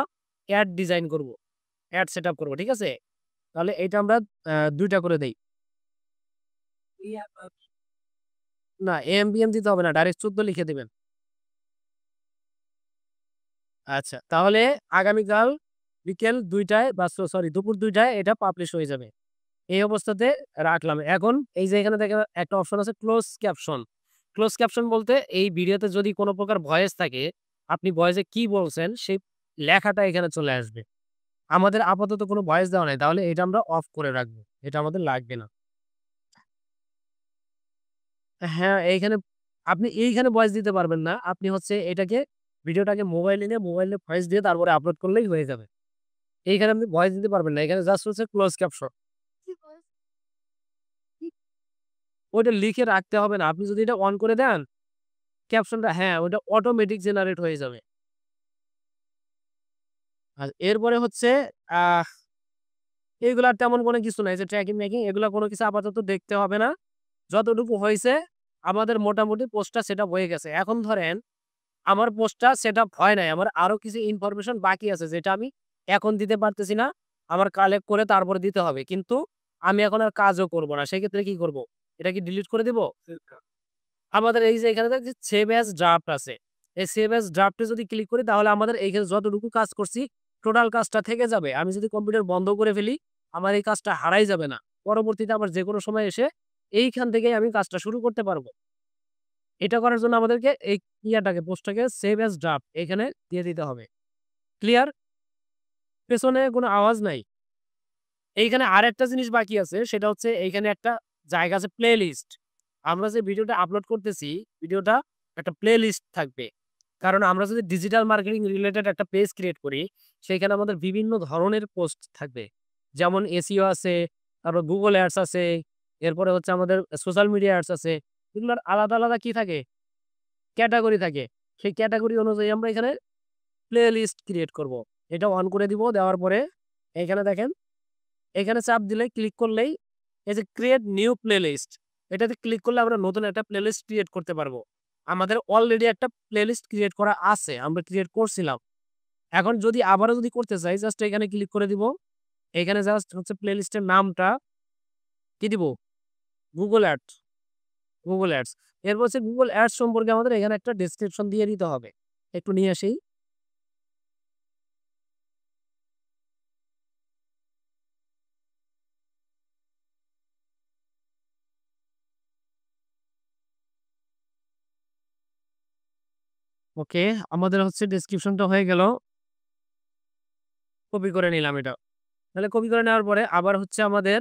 এড ডিজাইন করব। এড সেটআপ করব। ঠিক আছে? তাহলে এইটা আমরা ২ টা করে দেই। না এএম-পিএম দিতে হবে না। ডাইরেক্ট ১৪ লিখে দিবেন। আচ্ছা, তাহলে আগামীকাল বিকেল ২ টায় বা সরি দুপুর ২ টায় এটা পাবলিশ হয়ে যাবে। এই অবস্থাতে রাখলাম। এখন এই যে এখানে দেখেন একটা অপশন আছে ক্লোজ ক্যাপশন। ক্লোজ ক্যাপশন বলতে এই ভিডিওতে যদি কোন প্রকার ভয়েস থাকে, আপনি ভয়েসে কি বলছেন সেই লেখাটা এখানে চলে আসবে। আমাদের আপাতত কোনো ভয়েস দেওয়া নাই। তাহলে এটা আমরা অফ করে রাখবো। এটা আমাদের লাগবে না। হ্যাঁ, এইখানে আপনি এইখানে ভয়েস দিতে পারবেন না। আপনি হচ্ছে এটাকে ভিডিওটাকে মোবাইলে নিয়ে মোবাইলে ভয়েস দিয়ে তারপরে আপলোড করলেই হয়ে যাবে। এইখানে আপনি ভয়েস দিতে পারবেন না। এখানে জাস্ট হচ্ছে ক্লোজ ক্যাপশন। ওইটা লিখে রাখতে হবে না। আপনি যদি এটা অন করে দেন, ক্যাপশনটা হ্যাঁ, ওইটা অটোমেটিক জেনারেট হয়ে যাবে। আর এরপরে হচ্ছে আহ এগুলা তেমন কোনো কিছু নাই যে ট্র্যাকিং-ম্যাকিং এগুলা কোনো কিছু আপাতত দেখতে হবে না। যতটুকু হইছে আমাদের মোটামুটি পোস্টটা সেটআপ হয়ে গেছে। এখন ধরেন আমার পোস্টটা সেটআপ হয় নাই। আমার আরো কিছু ইনফরমেশন বাকি আছে যেটা আমি এখন দিতে পারতেছি না। আমার কালেক্ট করে তারপরে দিতে হবে। কিন্তু আমি এখন আর কাজও করব না। সেক্ষেত্রে কি করব? এটা কি ডিলিট করে দিব? আমাদের এই যে এখানে যে সেভ এজ ড্রাফট আছে। এই সেভ এজ ড্রাফট এ যদি ক্লিক করি তাহলে আমাদের এইখানে যতটুকু কাজ করছি টোটাল কাজটা থেকে যাবে। আমি যদি কম্পিউটার বন্ধ করে ফেলি আমার এই কাজটা হারাই যাবে না। পরবর্তীতে আবার যেকোনো সময় এসে এইখান থেকেই আমি কাজটা শুরু করতে পারব। এটা করার জন্য আমাদেরকে এই পোস্টটাকে সেভ এজ ড্রাফট এখানে দিয়ে দিতে হবে। ক্লিয়ার? পেছনে কোনো আওয়াজ নাই। এইখানে আরেকটা জিনিস বাকি আছে সেটা হচ্ছে এইখানে একটা জায়গা আছে প্লেলিস্ট। আমরা যে ভিডিওটা আপলোড করতেছি, ভিডিওটা একটা প্লেলিস্ট থাকবে। কারণ আমরা যদি ডিজিটাল মার্কেটিং রিলেটেড একটা পেজ ক্রিয়েট করি, সেখানে আমাদের বিভিন্ন ধরনের পোস্ট থাকবে। যেমন এসইও আছে, তারপর Google Ads আছে, এরপরে হচ্ছে আমাদের সোশ্যাল মিডিয়া অ্যাডস আছে। এগুলোর আলাদা, আলাদা কি থাকে? ক্যাটেগরি থাকে। সেই ক্যাটেগরি অনুযায়ী আমরা এখানে প্লেলিস্ট ক্রিয়েট করব। এটা অন করে দিব। দেওয়ার পরে এইখানে দেখেন এখানে চাপ দিলে ক্লিক করলেই এই যে ক্রিয়েট নিউ প্লেলিস্ট এটাতে ক্লিক করলে আমরা নতুন একটা প্লেলিস্ট ক্রিয়েট করতে পারবো। আমাদের অলরেডি একটা প্লেলিস্ট ক্রিয়েট করা আছে। আমরা ক্রিয়েট করছিলাম। এখন যদি আবারও যদি করতে চাই জাস্ট এখানে ক্লিক করে দিব। এখানে জাস্ট হচ্ছে প্লেলিস্টের নামটা কি দিব? Google Ads, Google Ads। এরপর হচ্ছে Google Ads সম্পর্কে আমাদের এখানে একটা ডেসক্রিপশন দিয়ে দিতে হবে। একটু নিয়ে আসি। ওকে, আমাদের হচ্ছে ডেসক্রিপশনটা হয়ে গেল। কপি করে নিলাম এটা। তাহলে কপি করে নেওয়ার পরে আবার হচ্ছে আমাদের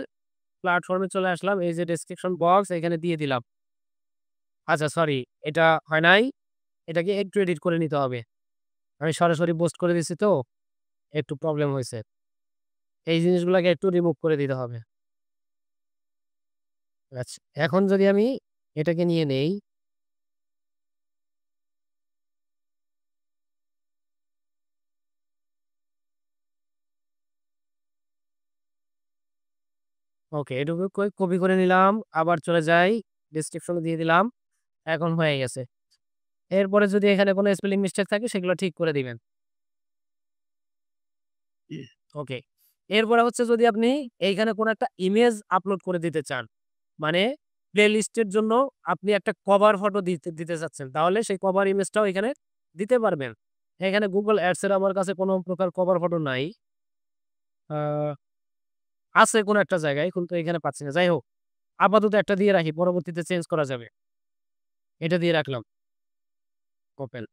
প্ল্যাটফর্মে চলে আসলাম। এই যে ডেসক্রিপশন বক্স এখানে দিয়ে দিলাম। আচ্ছা সরি, এটা হয় নাই। এটাকে একটু এডিট করে নিতে হবে। আমি সরাসরি পোস্ট করে দিছি তো একটু প্রবলেম হইছে। এই জিনিসগুলাকে একটু রিমুভ করে দিতে হবে। আচ্ছা, এখন যদি আমি এটাকে নিয়ে নেই, ওকে, এটুকু কপি করে নিলাম। আবার চলে যাই, ডেসক্রিপশনে দিয়ে দিলাম। এখন হয়ে গেছে। এরপরে যদি এখানে কোনো স্পেলিং মিস্টেক থাকে সেগুলো ঠিক করে দিবেন। ওকে। এরপরে হচ্ছে যদি আপনি এইখানে কোনো একটা ইমেজ আপলোড করে দিতে চান, মানে প্লেলিস্টের জন্য আপনি একটা কভার ফটো দিতে চাচ্ছেন, তাহলে সেই কভার ইমেজটাও এখানে দিতে পারবেন। এখানে Google Ads এর আমার কাছে কোনো প্রকার কভার ফটো নাই। আ আছে কোনো একটা জায়গায়, কিন্তু এখানে পাচ্ছি না। যাই হোক, আপাতত একটা দিয়ে রাখি, পরবর্তীতে চেঞ্জ করা যাবে। এটা দিয়ে রাখলাম। ওপেন।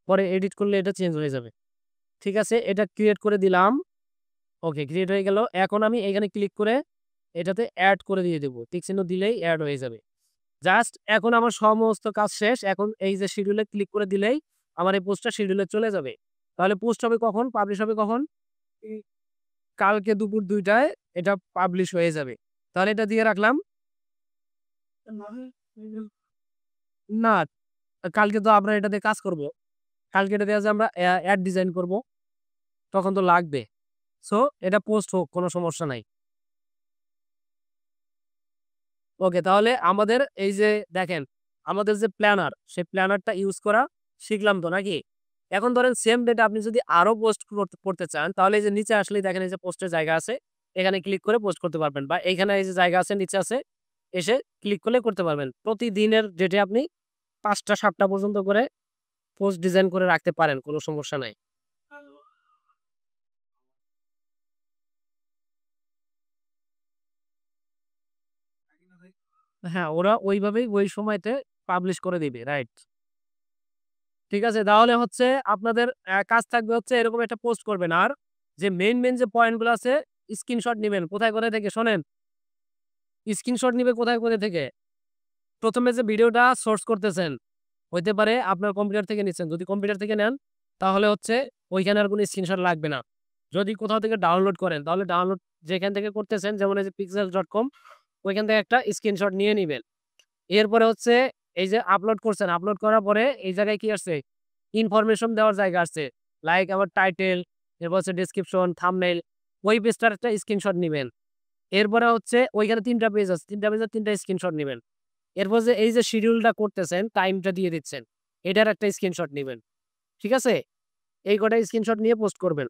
পরে এডিট করলে এটা চেঞ্জ হয়ে যাবে। ঠিক আছে? এটা ক্রিয়েট করে দিলাম। ওকে, ক্রিয়েট হয়ে গেল। এখন আমি এখানে ক্লিক করে এটাতে এড করে দিয়ে দেব। টিক চিহ্ন দিলেই এড হয়ে যাবে। জাস্ট এখন আমার সমস্ত কাজ শেষ। এখন এই যে শিডিউলে ক্লিক করে দিলেই আমার এই পোস্টটা শিডিউলে চলে যাবে। তাহলে পোস্ট হবে কখন? পাবলিশ হবে কখন? ই কালকে দুপুর ২ টায় এটা পাবলিশ হয়ে যাবে। তাহলে এটা দিয়ে রাখলাম। না, কালকে তো আমরা এটা দিয়ে কাজ করব। কালকে এটা দিয়ে যে আমরা অ্যাড ডিজাইন করব। তখন তো লাগবে। সো এটা পোস্ট হোক, কোনো সমস্যা নাই। ওকে, তাহলে আমাদের এই যে দেখেন, আমাদের যে প্ল্যানার, সেই প্ল্যানারটা ইউজ করা শিখলাম তো নাকি? এখন ধরেন সেম ডেটা আপনি যদি আরো পোস্ট করতে চান, তাহলে এই যে নিচে আসলেই দেখেন এই যে পোস্টের জায়গা আছে। এখানে ক্লিক করে পোস্ট করতে পারবেন, বা এইখানে এই যে জায়গা আছে নিচে আছে, এসে ক্লিক করলে করতে পারবেন। প্রতিদিনের ডেটে আপনি ৫ টা ৭ টা পর্যন্ত করে পোস্ট ডিজাইন করে রাখতে পারেন, কোনো সমস্যা নাই। হ্যাঁ, ওরা ওইভাবেই ওই সময়তে পাবলিশ করে দিবে। রাইট। ঠিক আছে? তাহলে হচ্ছে আপনাদের কাজ থাকবে হচ্ছে এরকম একটা পোস্ট করবেন। আর যে মেইন যে পয়েন্ট গুলো আছে, স্ক্রিনশট নিবেন। কোথায় থেকে শোনেন? স্ক্রিনশট নিবে কোথায় থেকে? ১ম এ যে ভিডিওটা সোর্স করতেছেন, হইতে পারে আপনার কম্পিউটার থেকে নিচ্ছেন। যদি কম্পিউটার থেকে নেন, তাহলে হচ্ছে ওইখানে আর কোনো স্ক্রিনশট লাগবে না। যদি কোথাও থেকে ডাউনলোড করেন, তাহলে ডাউনলোড যেখান থেকে করতেছেন, যেমন এই যে pixel.com, ওইখান থেকে একটা স্ক্রিনশট নিয়ে নিবেন। এরপরে হচ্ছে এই যে আপলোড করছেন, আপলোড করার পরে এই জায়গায় কি আসছে? ইনফরমেশন দেওয়ার জায়গা আসছে। লাইক আমার টাইটেল, এরপর হচ্ছে ডেসক্রিপশন, থাম্বনেইল, ওই পেজটার একটা স্ক্রিনশট নিবেন। এরপরে হচ্ছে ওইখানে ৩ টা পেজ আছে। ৩ টা পেজের ৩ টা স্ক্রিনশট নিবেন। এরপর যে এই যে শিডিউলটা করতেছেন, টাইমটা দিয়ে দিচ্ছেন, এটার একটা স্ক্রিনশট নিবেন। ঠিক আছে? এই কটা স্ক্রিনশট নিয়ে পোস্ট করবেন।